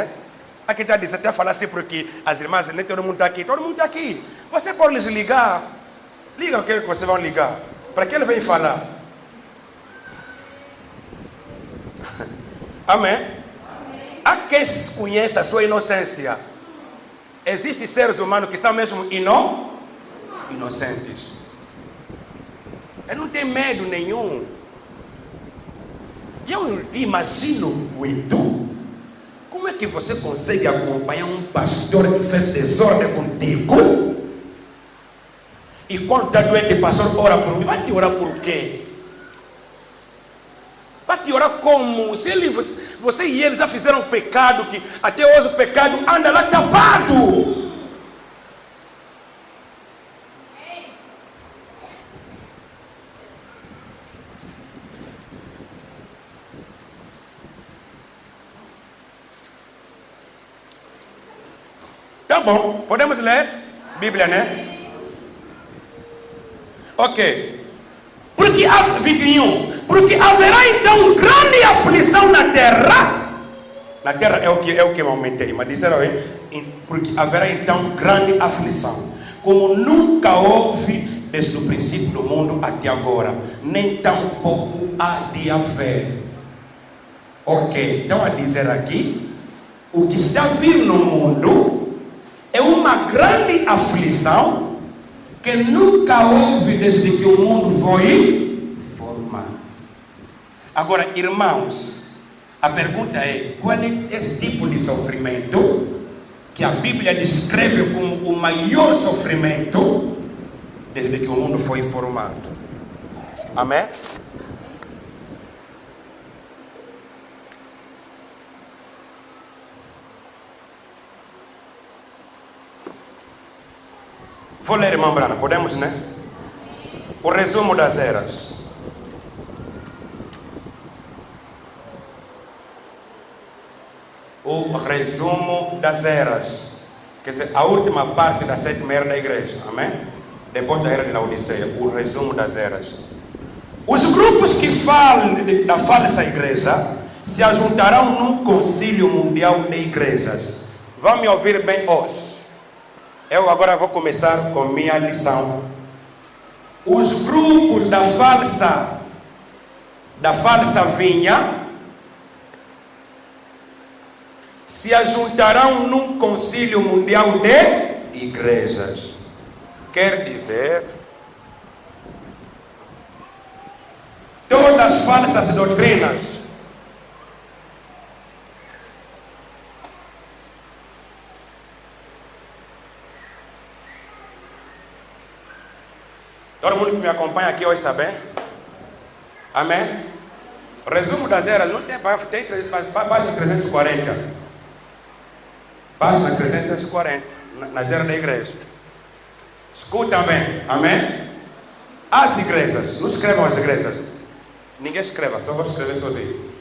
Aqui está dizendo, até falar sempre que as irmãs, nem todo mundo está aqui. Todo mundo está aqui. Você pode lhes ligar. Liga o que vocês vão ligar. Para que ele vem falar? Amém? Há quem conheça a sua inocência. Existem seres humanos que são mesmo inocentes. Ele não tem medo nenhum. E eu imagino muito. Como é que você consegue acompanhar um pastor que fez desordem contigo? E quando está doente, o pastor ora por mim. Vai te orar por quê? Vai te orar como? Se você e ele já fizeram pecado, que até hoje o pecado anda lá tapado. Tá bom, podemos ler Bíblia, né? Ok. Porque 21. Porque haverá então grande aflição na terra. Na terra é o que eu aumentei, mas disseram porque haverá então grande aflição, como nunca houve desde o princípio do mundo até agora, nem tampouco há de haver. Ok, então a dizer aqui, o que está vindo no mundo é uma grande aflição que nunca houve desde que o mundo foi formado. Agora, irmãos, a pergunta é, qual é esse tipo de sofrimento que a Bíblia descreve como o maior sofrimento desde que o mundo foi formado? Amém? Vou ler, irmã Brana, podemos, né? O resumo das eras. O resumo das eras. Quer dizer, a última parte da sétima era da igreja. Amém? Depois da era de Laodiceia. O resumo das eras. Os grupos que falam da falsa igreja se ajuntarão num concílio mundial de igrejas. Vão me ouvir bem hoje. Eu agora vou começar com minha lição. Os grupos da falsa vinha se ajuntarão num concílio mundial de igrejas. Quer dizer, todas as falsas doutrinas todo mundo que me acompanha aqui hoje está bem? Amém? Resumo das eras, não tem página 340. Página 340, nas eras da igreja. Escuta bem, amém? As igrejas, não escrevam as igrejas. Ninguém escreva, só vou escrever sozinho.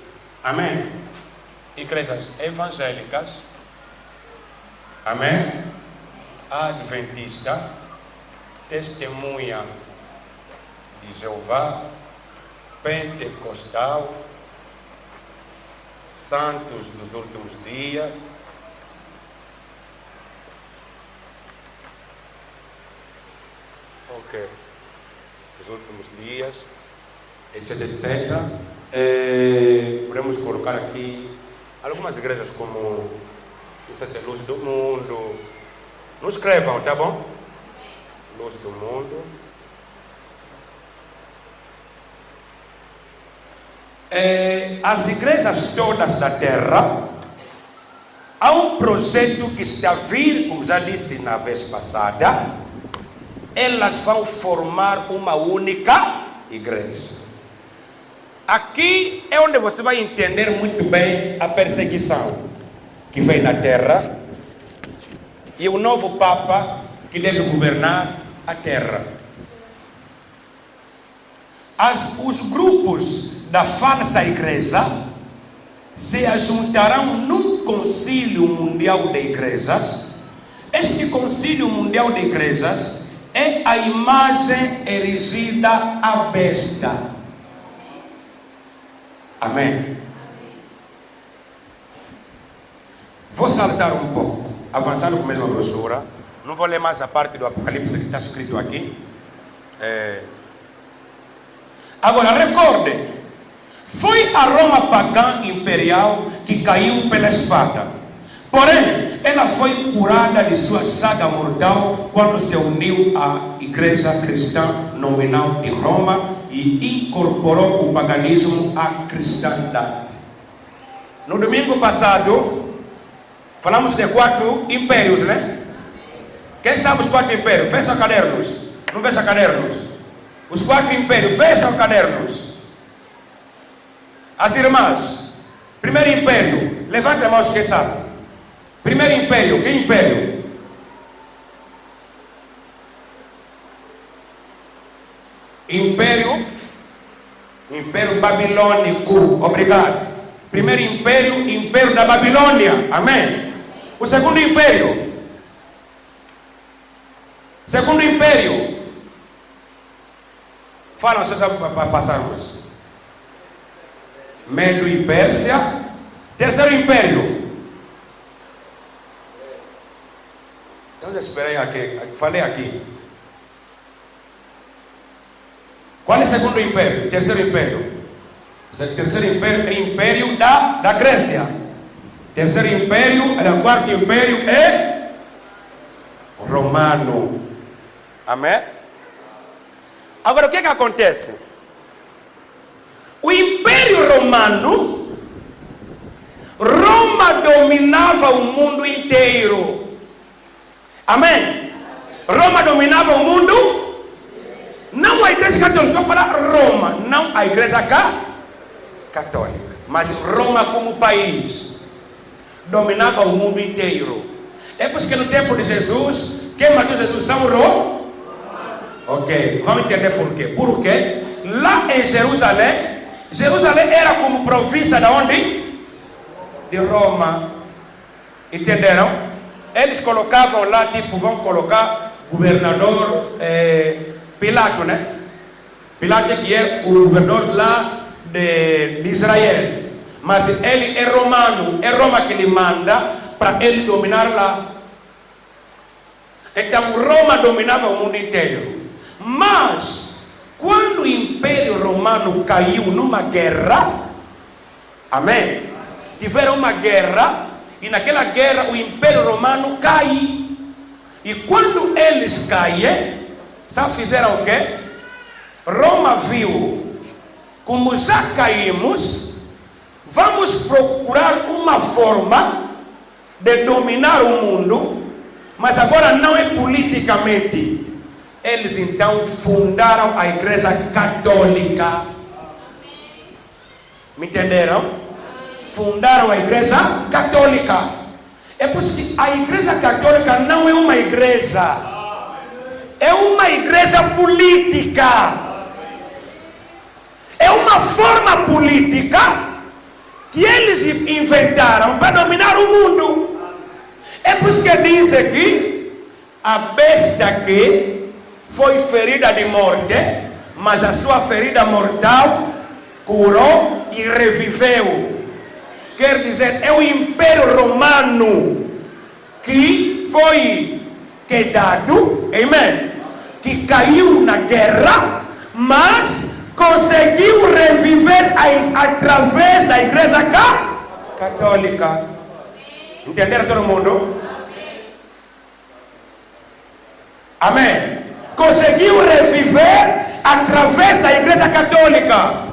Amém? Igrejas evangélicas. Amém? Adventista. Testemunha de Jeová, pentecostal, santos dos últimos dias, os últimos dias, etc, etc. Podemos colocar aqui algumas igrejas como, não sei se é Luz do Mundo. Não escrevam, tá bom? Luz do Mundo. As igrejas todas da terra, há um projeto que está a vir, como já disse na vez passada, elas vão formar uma única igreja. Aqui é onde você vai entender muito bem a perseguição que vem na terra e o novo Papa que deve governar a terra. Os grupos da falsa igreja se ajuntarão num concílio mundial de igrejas. Este concílio mundial de igrejas é a imagem erigida à besta. Amém? Vou saltar um pouco, avançando com a mesma brochura. Não vou ler mais a parte do Apocalipse que está escrito aqui. Agora, recorde, foi a Roma pagã imperial que caiu pela espada. Porém, ela foi curada de sua chaga mortal quando se uniu à igreja cristã nominal de Roma e incorporou o paganismo à cristandade. No domingo passado, falamos de 4 impérios, né? Quem sabe os 4 impérios? Fecha cadernos. Não fecha cadernos. Os 4 impérios, fecham cadernos. As irmãs, primeiro império, levanta a mão, quem sabe? Primeiro império, que império? Império babilônico, obrigado. Primeiro império, império da Babilônia, amém? O segundo império, fala, vocês vão passarmos. Medo e Pérsia. Terceiro império. Então já esperei aqui, falei aqui. Qual é o segundo império? Terceiro império. O terceiro império é o império da Grécia. Terceiro império, o quarto império é romano. Amém? Agora o que acontece? O império romano, Roma dominava o mundo inteiro. Amém? Roma dominava o mundo. Não a igreja católica, eu vou falar Roma, não a igreja católica, mas Roma como país dominava o mundo inteiro. É por isso que no tempo de Jesus, quem matou Jesus são Roma. Ok, vamos entender por quê. Porque lá em Jerusalém, Jerusalém era como província de onde? De Roma. Entenderam? Eles colocavam lá, tipo, vão colocar governador Pilato, né? Pilato que é o governador lá de Israel. Mas ele é romano, é Roma que lhe manda para ele dominar lá. Então Roma dominava o mundo inteiro. Mas quando o Império Romano caiu numa guerra, amém? Tiveram uma guerra e naquela guerra o Império Romano cai. E quando eles caem, sabe fizeram o quê? Roma viu, como já caímos, vamos procurar uma forma de dominar o mundo, mas agora não é politicamente. Eles então fundaram a Igreja Católica. Me entenderam? Fundaram a Igreja Católica. É por isso que a Igreja Católica não é uma igreja. É uma igreja política. É uma forma política que eles inventaram para dominar o mundo. É por isso que diz aqui: a besta que foi ferida de morte, mas a sua ferida mortal curou e reviveu. Quer dizer, é o Império Romano que foi quedado, amém? Que caiu na guerra, mas conseguiu reviver através da Igreja Católica. Entenderam todo mundo? Amém? Conseguiu reviver através da Igreja Católica.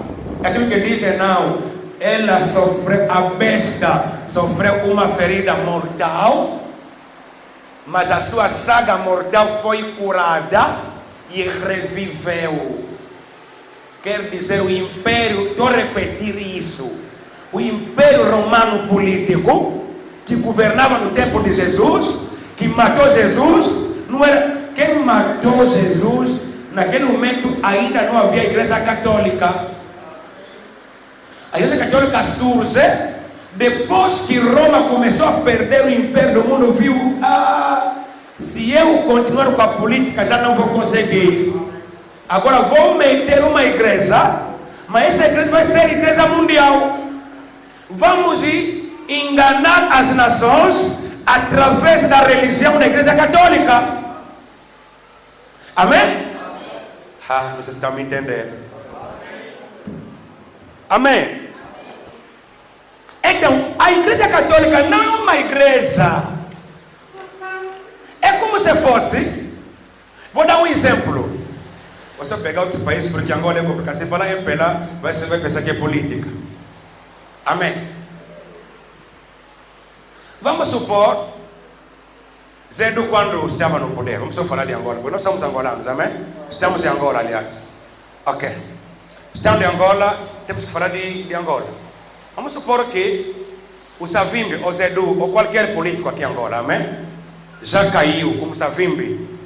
Aquilo que dizem, não, ela sofreu, a besta sofreu uma ferida mortal, mas a sua chaga mortal foi curada e reviveu. Quer dizer, o império, estou a repetir isso, o Império Romano político, que governava no tempo de Jesus, que matou Jesus, não era, quem matou Jesus, naquele momento ainda não havia Igreja Católica. A Igreja Católica surge depois que Roma começou a perder o império do mundo, viu, se eu continuar com a política já não vou conseguir. Agora vou meter uma igreja, mas essa igreja vai ser igreja mundial. Vamos enganar as nações através da religião da Igreja Católica. Amém? Vocês estão me entendendo? Amém? Então, a Igreja Católica não é uma igreja. É como se fosse, vou dar um exemplo. Você pegar outro país, porque Angola é complicado. Se falar em pela, você vai pensar que é política. Amém? Vamos supor, Zedu quando estava no poder, vamos só falar de Angola, porque nós somos angolanos, amém? Estamos em Angola, aliás. Ok. Estamos em Angola, temos que falar de Angola. Vamos supor que o Savimbi, ou Zedu, ou qualquer político aqui em Angola, amém? Já caiu como Savimbi.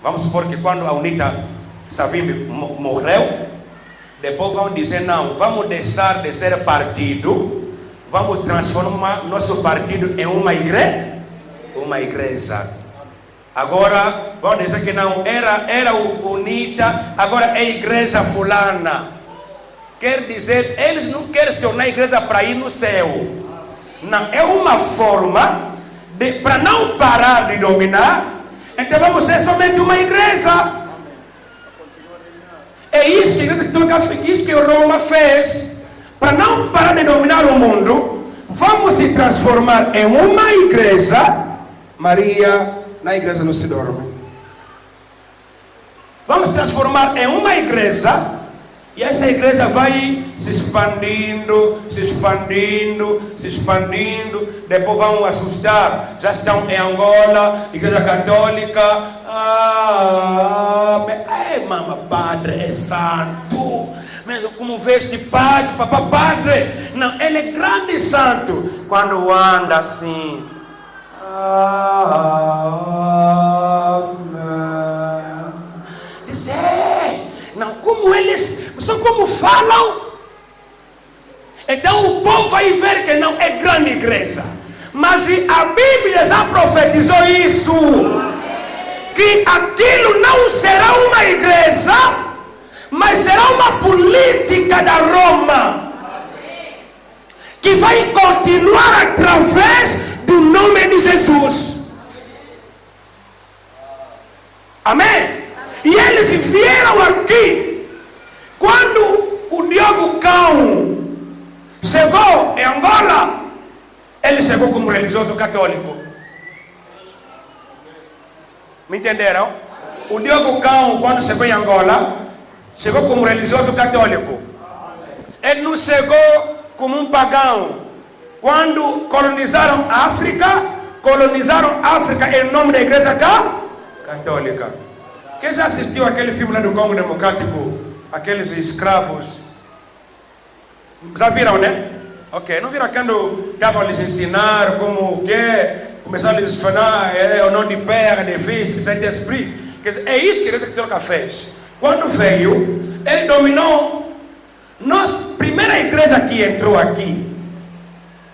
Vamos supor que quando a UNITA Savimbi morreu, depois vão dizer, não, vamos deixar de ser partido, vamos transformar nosso partido em uma igreja. Agora, vão dizer que não, era o UNITA, agora é igreja fulana. quer dizer, eles não querem se tornar igreja para ir no céu. Não, é uma forma para não parar de dominar. Então vamos ser somente uma igreja. É isso que a igreja católica, isso que Roma fez. Para não parar de dominar o mundo, vamos se transformar em uma igreja. Maria, na igreja não se dorme. Vamos transformar em uma igreja. E essa igreja vai se expandindo, se expandindo, se expandindo. Depois vão assustar. Já estão em Angola, igreja católica. Mama, padre é santo. Mesmo como veste padre, papá padre. Não, ele é grande e santo. Quando anda assim. Diz, não, como eles, só como falam. Então o povo vai ver que não é grande igreja. Mas a Bíblia já profetizou isso. Que aquilo não será uma igreja, mas será uma política da Roma. Que vai continuar através do nome de Jesus. Amém? E eles vieram aqui. Quando o Diogo Cão chegou em Angola, ele chegou como religioso católico. Me entenderam? O Diogo Cão, quando chegou em Angola, chegou como religioso católico. Ele não chegou como um pagão. Quando colonizaram a África em nome da igreja católica. Quem já assistiu aquele filme lá do Congo Democrático? Aqueles escravos. Já viram, né? Ok, não viram quando estavam a lhes ensinar como que começaram a lhes falar o nome de Père, de Fils, de Saint-Esprit. Quer dizer, é isso que a igreja católica fez. Quando veio, ele dominou. Primeira igreja que entrou aqui,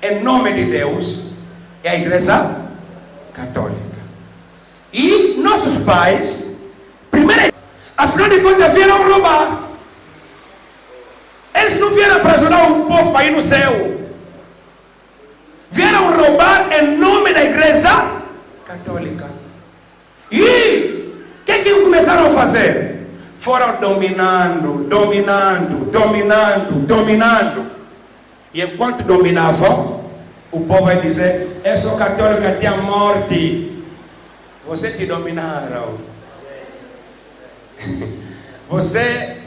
em nome de Deus, é a igreja católica. E nossos pais, afinal de contas, vieram roubar. Eles não vieram para ajudar o povo para ir no céu. Vieram roubar em nome da igreja católica. E o que começaram a fazer? Foram dominando. E enquanto dominavam, o povo vai dizer: eu sou católico até a morte. Você te dominaram. Você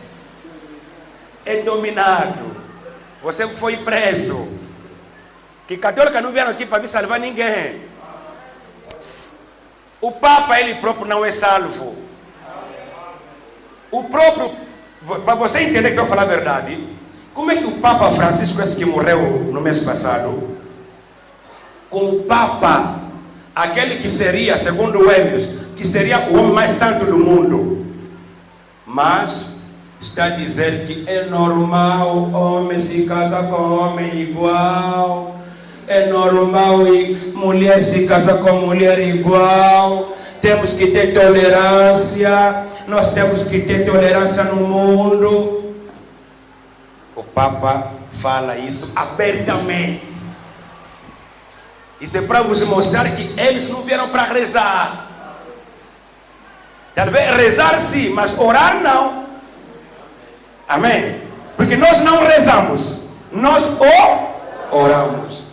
é dominado. Você foi preso. Que católica não vieram aqui para vir salvar ninguém. O Papa, ele próprio, não é salvo. O próprio, para você entender que eu vou falar a verdade, como é que o Papa Francisco, esse que morreu no mês passado, como Papa, aquele que seria, segundo eles, que seria o homem mais santo do mundo, mas está a dizer que é normal homem se casar com homem igual. É normal e mulher se casar com mulher igual. Temos que ter tolerância. Nós temos que ter tolerância no mundo. O Papa fala isso abertamente. Isso é para vos mostrar que eles não vieram para rezar. Talvez rezar sim, mas orar não. Amém? Porque nós não rezamos, nós oramos.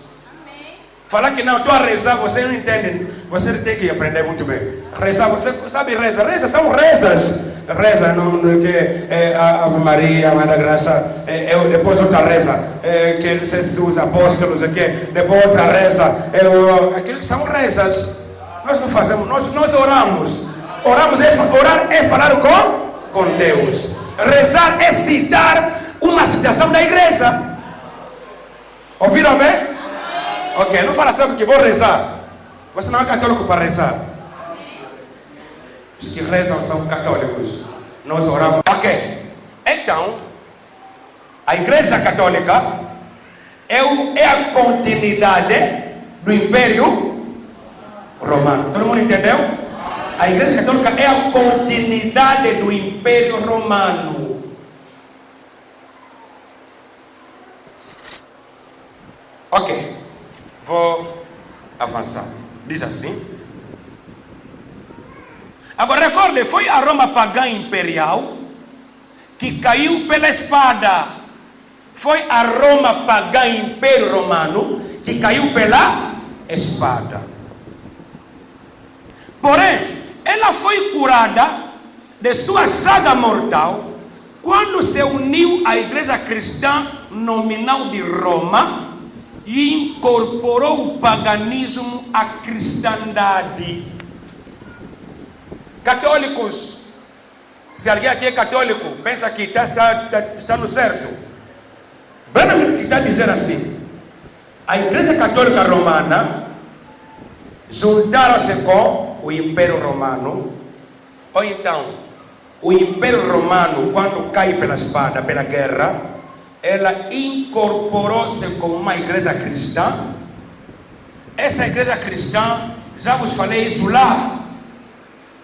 Falar que não, estou a rezar, você não entende. Você tem que aprender muito bem. Rezar, você sabe rezar. Rezas são rezas. Reza, não que Ave Maria, Mãe da Graça. Depois outra reza, que não sei se os apóstolos aqui. Depois outra reza. Aquilo que são rezas. Nós não fazemos, nós oramos. Orar é falar com Deus. Rezar é citar uma citação da igreja. Ouviram bem? Ok, não fala sempre que vou rezar. Você não é católico para rezar. Os que rezam são católicos. Nós oramos. Ok, então a igreja católica é a continuidade do Império Romano. Todo mundo entendeu? A igreja católica é a continuidade do Império Romano. Ok, vou avançar. Diz assim. Agora recorde, foi a Roma pagã imperial que caiu pela espada. Foi a Roma pagã, Império Romano, que caiu pela espada. Porém, ela foi curada de sua saga mortal quando se uniu à igreja cristã nominal de Roma e incorporou o paganismo à cristandade. Católicos, se alguém aqui é católico, pensa que está no certo. Branham está dizendo assim: a igreja católica romana juntaram-se com o Império Romano, ou então o Império Romano, quando cai pela espada, pela guerra, ela incorporou-se com uma igreja cristã. Essa igreja cristã, já vos falei isso lá,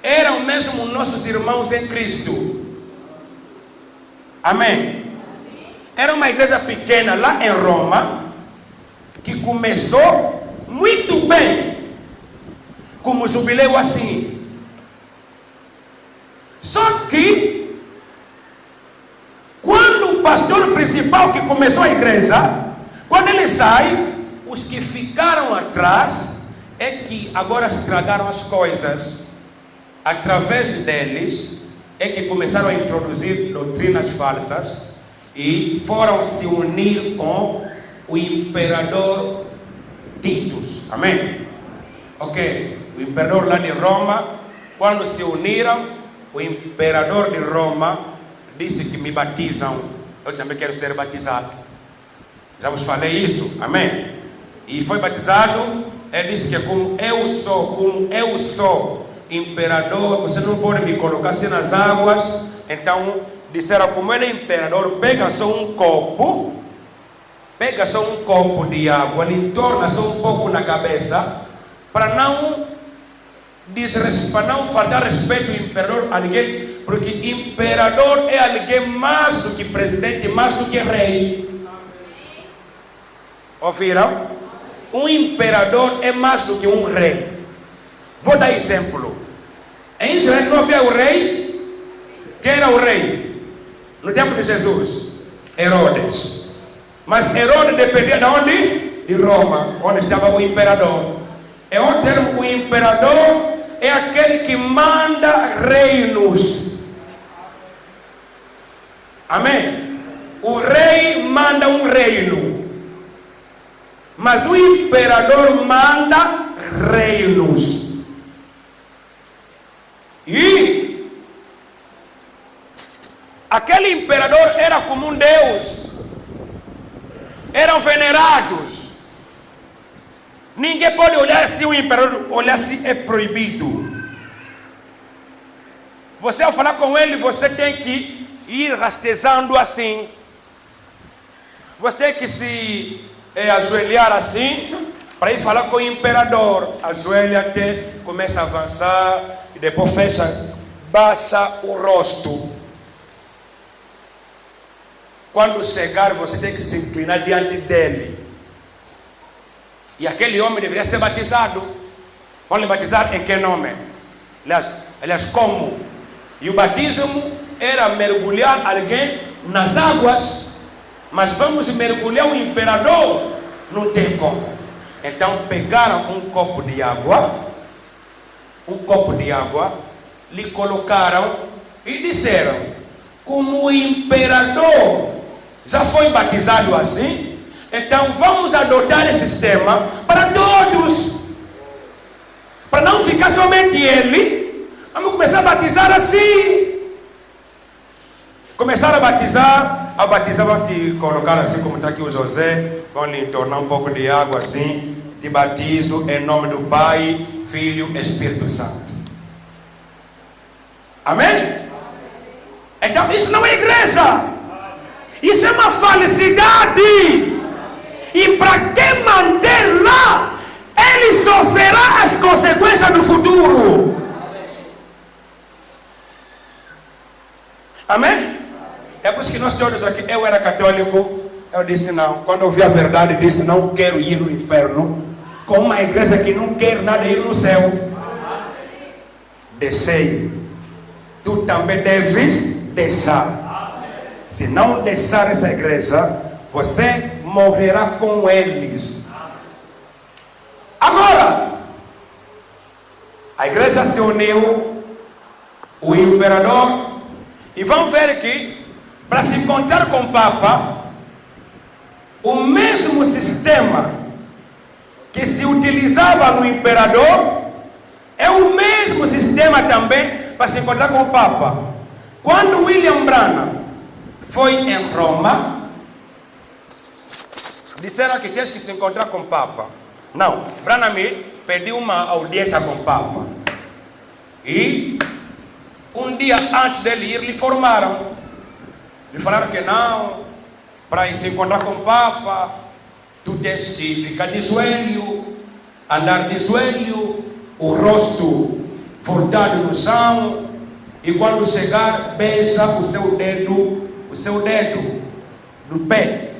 eram mesmo nossos irmãos em Cristo. Amém? Era uma igreja pequena lá em Roma, que começou muito bem, como jubileu assim. Só que, quando o pastor principal que começou a igreja, quando ele sai, os que ficaram atrás é que agora estragaram as coisas. Através deles é que começaram a introduzir doutrinas falsas e foram se unir com o imperador Titus. Amém? Ok. O imperador lá de Roma, quando se uniram, o imperador de Roma disse que me batizam, eu também quero ser batizado. Já vos falei isso. Amém? E foi batizado. Ele disse que como eu sou imperador, você não pode me colocar assim nas águas. Então disseram, como ele é imperador, pega só um copo de água, lhe torna só um pouco na cabeça, para não faltar respeito ao imperador a ninguém, porque imperador é alguém mais do que presidente, mais do que rei. Ouviram? Um imperador é mais do que um rei. Vou dar exemplo. Em Israel não havia o rei. Quem era o rei? No tempo de Jesus, Herodes. Mas Herodes dependia de onde? De Roma, onde estava o imperador. É um termo, o imperador é aquele que manda reinos. Amém? O rei manda um reino, mas o imperador manda reinos. E aquele imperador era como um deus. Eram venerados. Ninguém pode olhar assim, o imperador olhar assim é proibido. Você, ao falar com ele, você tem que ir rastejando assim. Você tem que se ajoelhar assim, para ir falar com o imperador. Ajoelha até começa a avançar, e depois fecha, baixa o rosto. Quando chegar, você tem que se inclinar diante dele. E aquele homem deveria ser batizado. Vamos batizar em que nome? Aliás, como? E o batismo era mergulhar alguém nas águas. Mas vamos mergulhar o imperador? Não tem como. Então pegaram um copo de água, lhe colocaram e disseram, como o imperador já foi batizado assim, então vamos adotar esse sistema para todos, para não ficar somente ele. Vamos começar a batizar assim. Começaram a batizar, vão te colocar assim como está aqui o José, vão lhe tornar um pouco de água assim, te batizo em nome do Pai, Filho e Espírito Santo. Amém? Então isso não é igreja. Isso é uma falsidade. E para quem manter lá, ele sofrerá as consequências no futuro. Amém? É por isso que nós todos aqui, eu era católico, Eu disse não. Quando ouvi a verdade, disse não quero ir no inferno com uma igreja que não quer nada ir no céu. Descei. Tu também deves deixar. Se não deixar essa igreja, você morrerá com eles. Agora, a igreja se uniu, o imperador, e vamos ver aqui, para se encontrar com o Papa, o mesmo sistema que se utilizava no imperador é o mesmo sistema também para se encontrar com o Papa. Quando William Branham foi em Roma, disseram que tens que se encontrar com o Papa. Não, Branham pediu uma audiência com o Papa. E um dia antes dele ir, lhe formaram. Lhe falaram que não, para se encontrar com o Papa, tu tens que ficar de joelho, andar de joelho, o rosto voltado no chão, e quando chegar, beija o seu dedo do pé.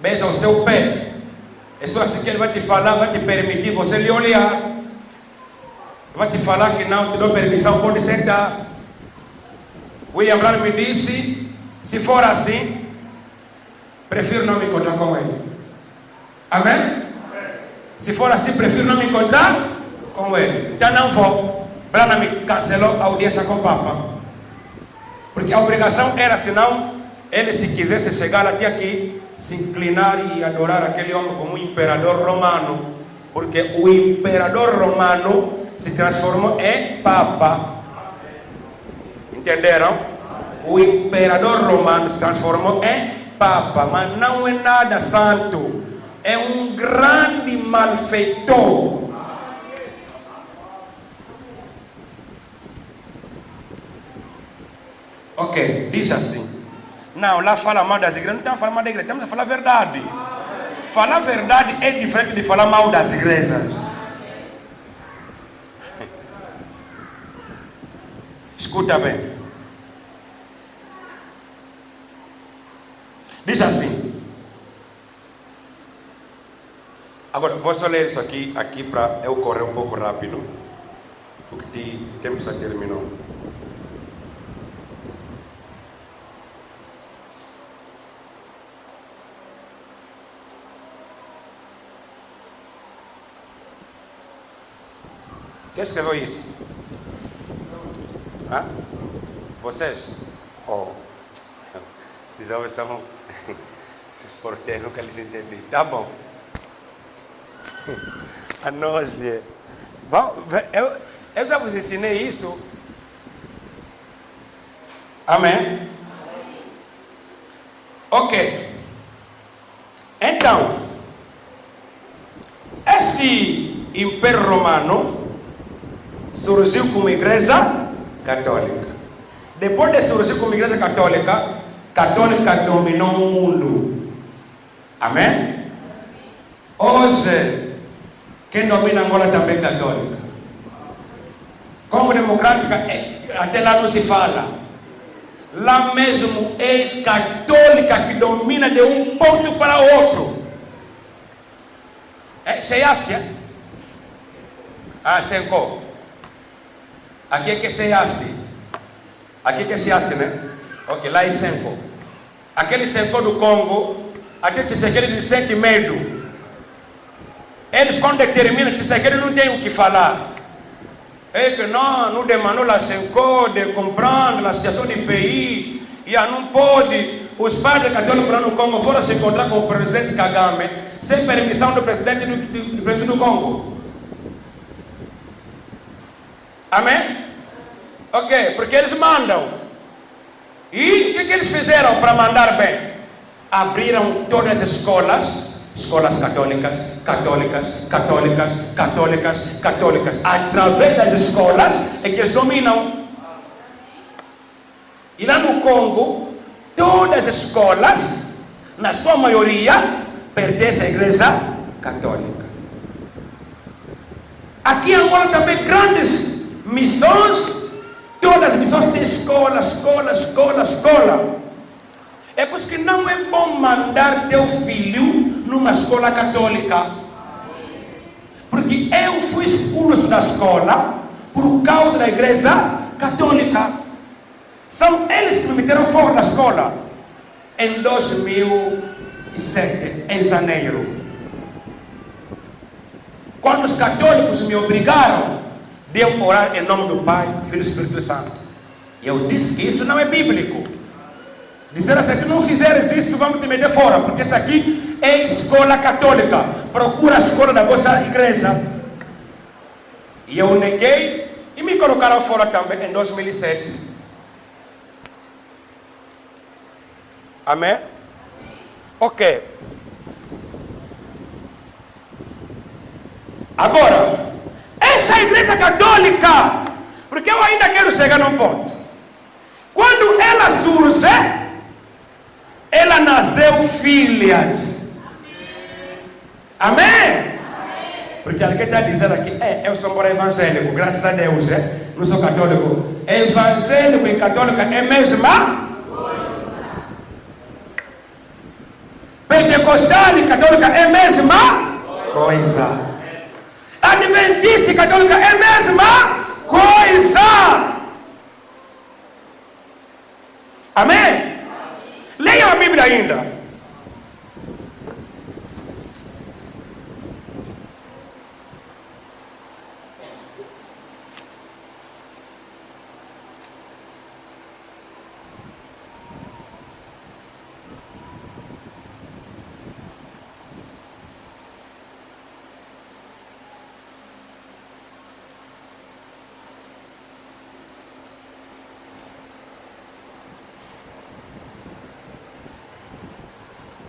Beija o seu pé. É só assim que ele vai te falar, vai te permitir você lhe olhar. Vai te falar que não te dou permissão, pode sentar. William Branham me disse, se for assim, prefiro não me encontrar com ele. Amém? Se for assim, prefiro não me encontrar com ele. Então não vou. Branham me cancelou a audiência com o Papa. Porque a obrigação era, senão, ele se quisesse chegar até aqui, se inclinar e adorar aquele homem como imperador romano. Porque o imperador romano se transformou em Papa. Entenderam? O imperador romano se transformou em Papa, mas não é nada santo. É um grande malfeitor. Ok, diz assim. Não, lá fala mal das igrejas. Não estamos falando mal da igreja, estamos a falar a verdade. Falar a verdade é diferente de falar mal das igrejas. Escuta bem. Diz assim. Agora, vou só ler isso aqui para eu correr um pouco rápido, porque o tempo já terminou. Quem escreveu isso? Hã? Vocês? Oh. Esses homens são... Esses porteiros, nunca eles entendi. Tá bom. A nós. Eu já vos ensinei isso. Amém? Ok. Então, esse Império Romano surgiu como igreja católica. Depois de surgir como igreja católica dominou o mundo. Amém? Hoje, quem domina Angola também é católica. Como democrática, até lá não se fala. Lá mesmo é católica que domina de um ponto para outro. Chegaste? Senko. Aqui é que chegaste. Aqui que é chegaste, né? Ok, lá é Senko. Aquele Senko do Congo, aquele Tshisekedi ele sente medo. Eles quando determinam que Tshisekedi não tem o que falar. É que não, nous demandons la Senko de comprendre a situação do país. E não pode, os padres católicos lá no Congo foram se encontrar com o presidente Kagame sem permissão do presidente do Congo. Amém? Ok, porque eles mandam. E o que eles fizeram para mandar bem? Abriram todas as escolas católicas. Através das escolas é que eles dominam. E lá no Congo, todas as escolas, na sua maioria, pertencem à igreja católica. Aqui em Angola também grandes missões. Todas as missões têm escola. É por isso que não é bom mandar teu filho numa escola católica. Porque eu fui expulso da escola por causa da igreja católica. São eles que me meteram fora da escola em 2007, em janeiro. Quando os católicos me obrigaram a eu orar em nome do Pai, Filho e Espírito Santo. Eu disse que isso não é bíblico. Disseram assim, se não fizeres isso, vamos te meter fora, porque isso aqui é escola católica. Procura a escola da vossa igreja. E eu neguei e me colocaram fora também em 2007. Amém? Ok. Agora, essa igreja católica, porque eu ainda quero chegar num ponto. Quando ela surge, ela nasceu filhas. Amém? Porque alguém está dizendo aqui, eu sou um evangélico, graças a Deus, não sou católico. Evangélico e católico é a mesma coisa. Pentecostal e católica é a mesma coisa. Adventista e católica é a mesma coisa. Amém? Leiam a Bíblia ainda.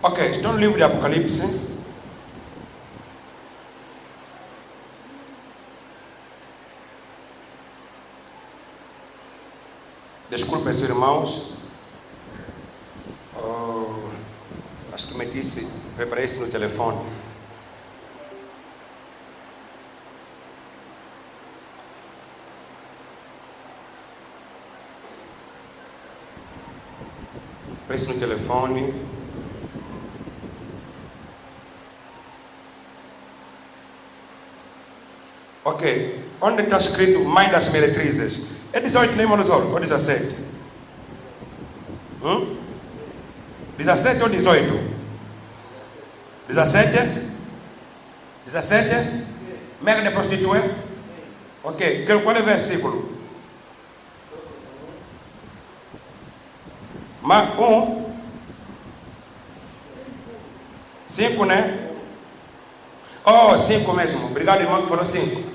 Ok, estou no livro de Apocalipse. Desculpe, meus irmãos. Acho que preparei isso no telefone. Preço no telefone. Ok, onde está escrito Mãe das Meretrizes? É 18 nem monosol, ou 17? 17 ou 18? 17? 17? Mega de prostituée? Ok, qual é o versículo? 5, né? Oh, 5 mesmo. Obrigado, irmão, que falou 5.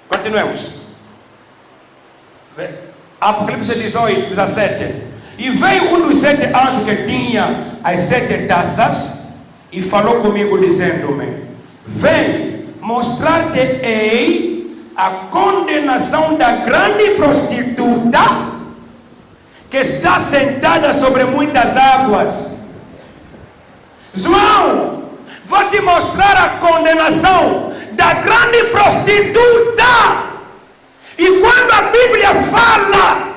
Continuemos. Apocalipse 18, 17. E veio um dos 7 anjos que tinha as 7 taças e falou comigo, dizendo-me: vem, mostrar-te-ei a condenação da grande prostituta que está sentada sobre muitas águas. João, vou te mostrar a condenação da grande prostituta. E quando a Bíblia fala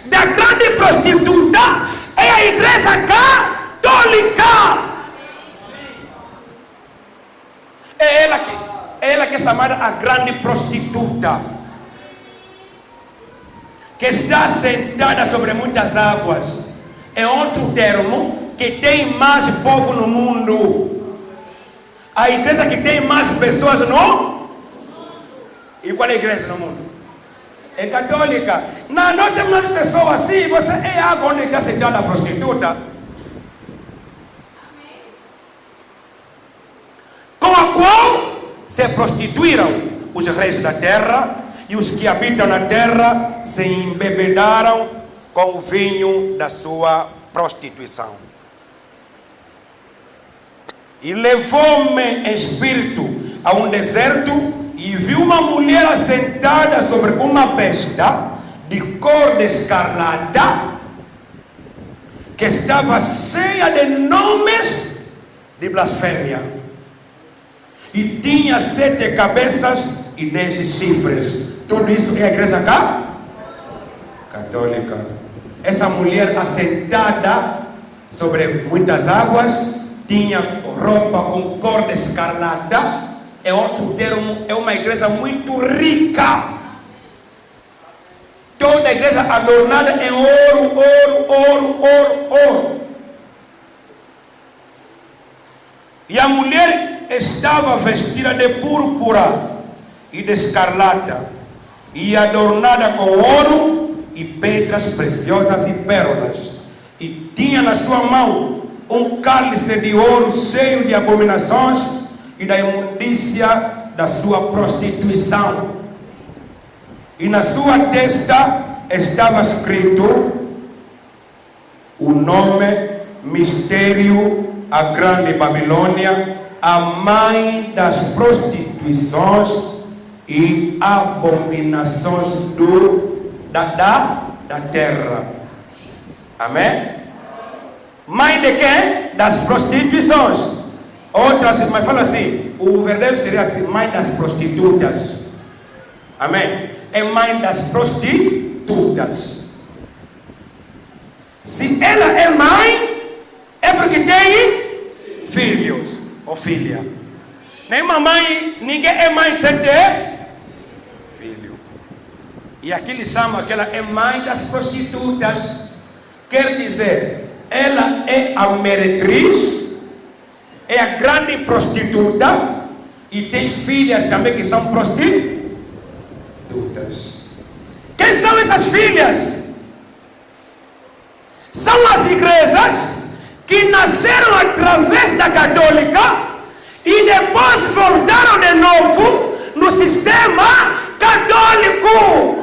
da grande prostituta, é a igreja católica. É ela que é chamada a grande prostituta, que está sentada sobre muitas águas. É outro termo que tem mais povo no mundo. A igreja que tem mais pessoas no... E qual é a igreja no mundo? É católica. Não tem mais pessoas assim. Você é água onde está sentada a prostituta, com a qual se prostituíram os reis da terra, e os que habitam na terra se embebedaram com o vinho da sua prostituição. E levou-me em espírito a um deserto, e vi uma mulher assentada sobre uma besta de cor de escarlata, que estava cheia de nomes de blasfêmia, e tinha 7 cabeças e 10 chifres. Tudo isso é a igreja católica. Essa mulher assentada sobre muitas águas, tinha roupa com cor de escarlata. É outro termo, é uma igreja muito rica. Toda a igreja adornada em ouro, ouro, ouro, ouro, ouro. E a mulher estava vestida de púrpura e de escarlata, e adornada com ouro e pedras preciosas e pérolas. E tinha na sua mão um cálice de ouro cheio de abominações e da imundícia da sua prostituição. E na sua testa estava escrito o nome Mistério, a Grande Babilônia, a mãe das prostituições e abominações da terra. Amém? Mãe de quem? Das prostituições. Outras, mas fala assim, o verdadeiro seria assim, mãe das prostitutas. Amém? É mãe das prostitutas. Se ela é mãe, é porque tem filhos ou filha. Nenhuma mãe, ninguém é mãe sem ter filho. E aqui eles chamam que ela é mãe das prostitutas. Quer dizer, ela é a meretriz, é a grande prostituta e tem filhas também que são prostitutas. Quem são essas filhas? São as igrejas que nasceram através da católica e depois voltaram de novo no sistema católico.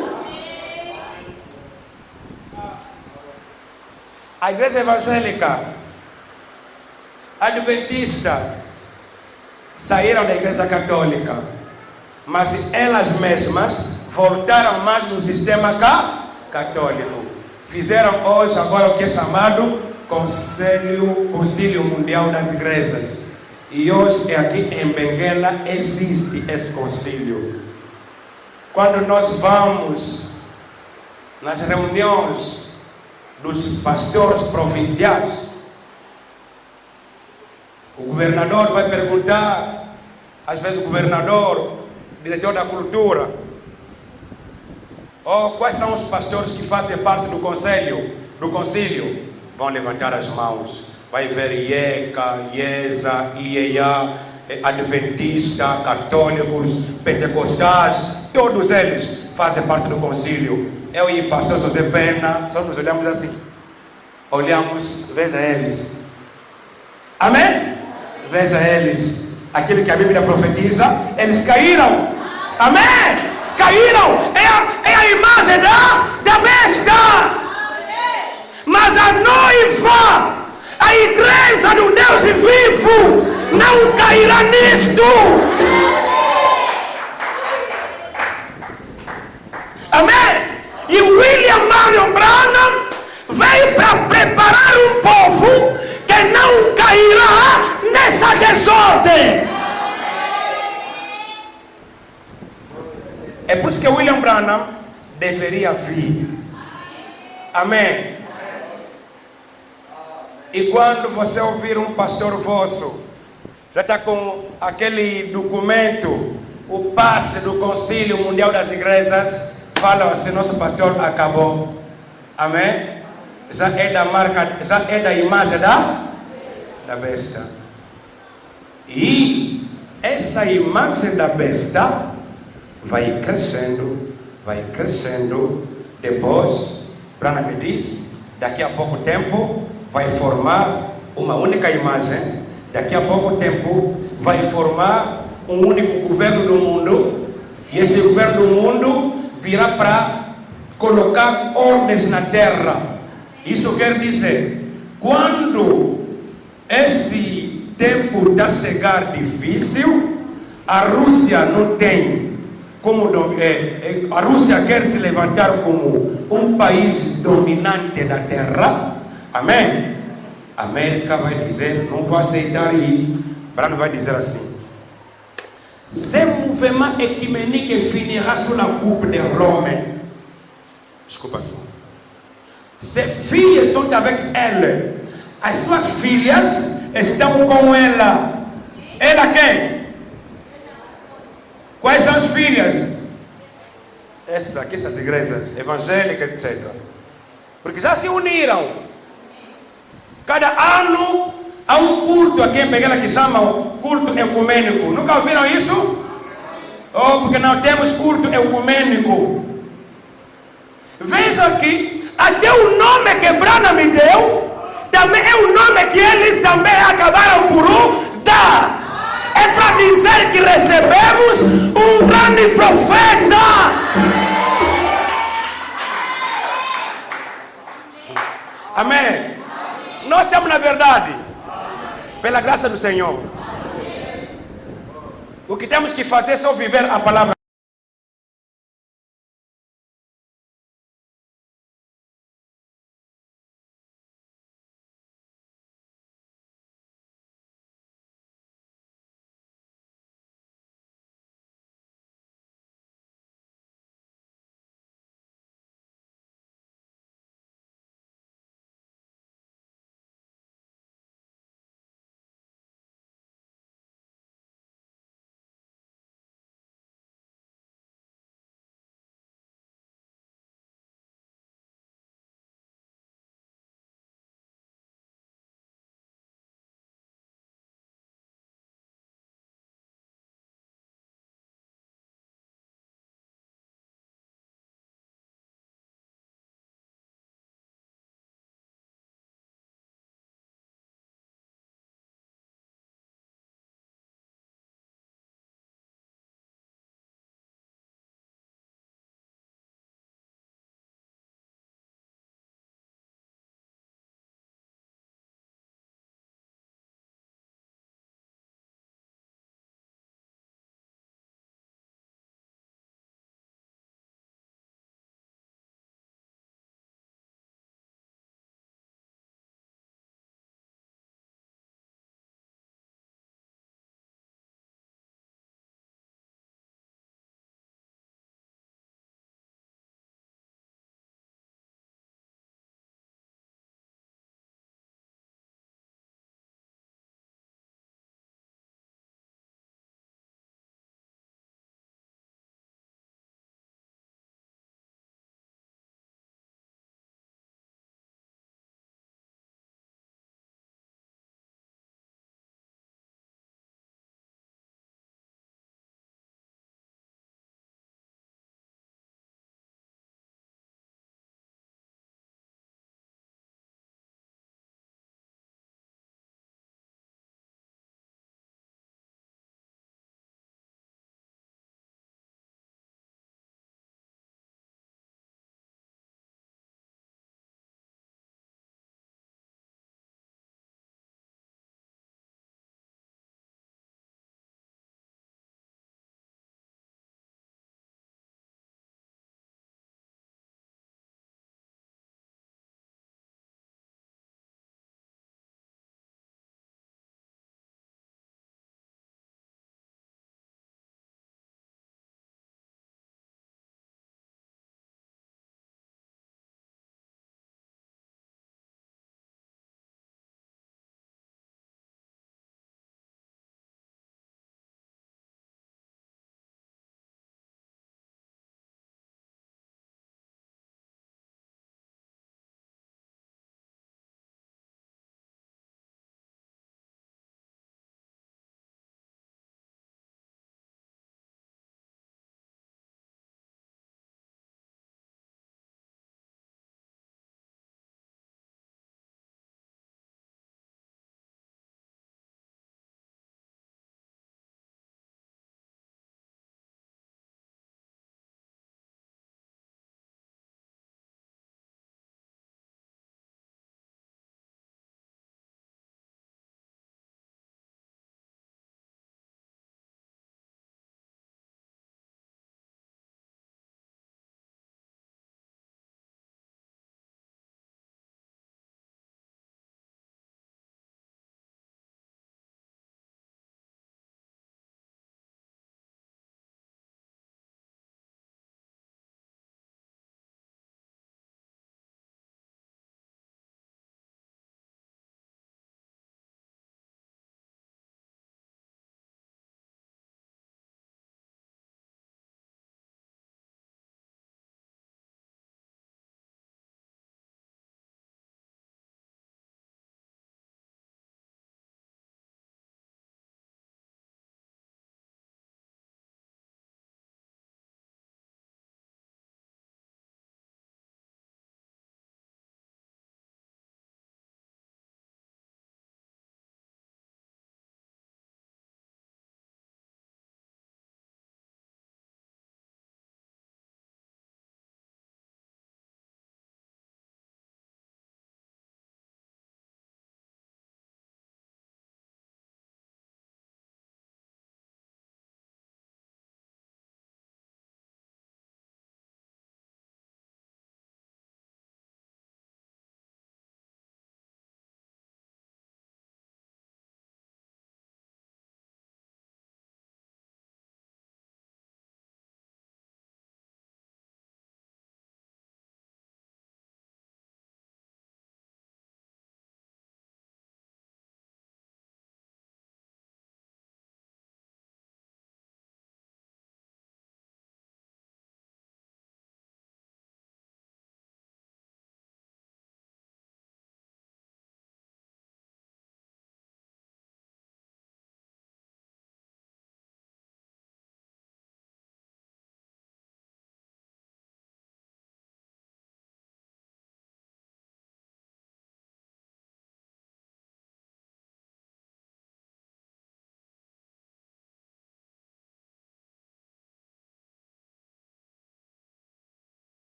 A igreja evangélica, adventista, saíram da igreja católica, mas elas mesmas voltaram mais no sistema católico. Fizeram hoje agora o que é chamado Concílio Mundial das Igrejas. E hoje aqui em Benguela existe esse concílio. Quando nós vamos nas reuniões dos pastores provinciais, o governador vai perguntar, às vezes o governador, diretor da cultura, quais são os pastores que fazem parte do concílio? Vão levantar as mãos. Vai ver IECA, IESA, IEA, Adventista, católicos, pentecostais, todos eles fazem parte do concílio. Eu e o pastor José Pena, só nos olhamos assim. Olhamos, veja eles. Amém? Veja eles. Aquilo que a Bíblia profetiza, eles caíram. Amém? Caíram. É a imagem da besta. Mas a noiva, a igreja do Deus vivo, não cairá nisto. Amém? E William Marion Branham veio para preparar um povo que não cairá nessa desordem. É por isso que William Branham deveria vir. Amém? E quando você ouvir um pastor vosso, já está com aquele documento, o passe do Concílio Mundial das Igrejas, fala assim, nosso pastor acabou. Amém? Já é da marca, já é da imagem da besta. E essa imagem da besta vai crescendo. Depois, Branham diz, daqui a pouco tempo, vai formar uma única imagem. Daqui a pouco tempo vai formar um único governo do mundo. E esse governo do mundo virá para colocar ordens na terra. Isso quer dizer, quando esse tempo está a chegar difícil, a Rússia não tem como... a Rússia quer se levantar como um país dominante da terra. Amém? A América vai dizer, não vou aceitar isso. Branham vai dizer assim: ce mouvement écuménique finira sous la coupe de Rome. Desculpa assim. Ces filles sont avec elle. As suas filhas estão com ela. Ela quem? Quais são as filhas? Essas aqui, essas igrejas evangélicas, etc. Porque já se uniram. Cada ano há um culto aqui em Benguela que chamam culto ecumênico. Nunca ouviram isso? Oh, porque não temos culto ecumênico. Veja aqui, até o nome que Brana me deu, também é o nome que eles também acabaram por dar. É para dizer que recebemos um grande profeta. Amém. Nós estamos na verdade, pela graça do Senhor. O que temos que fazer é só viver a palavra.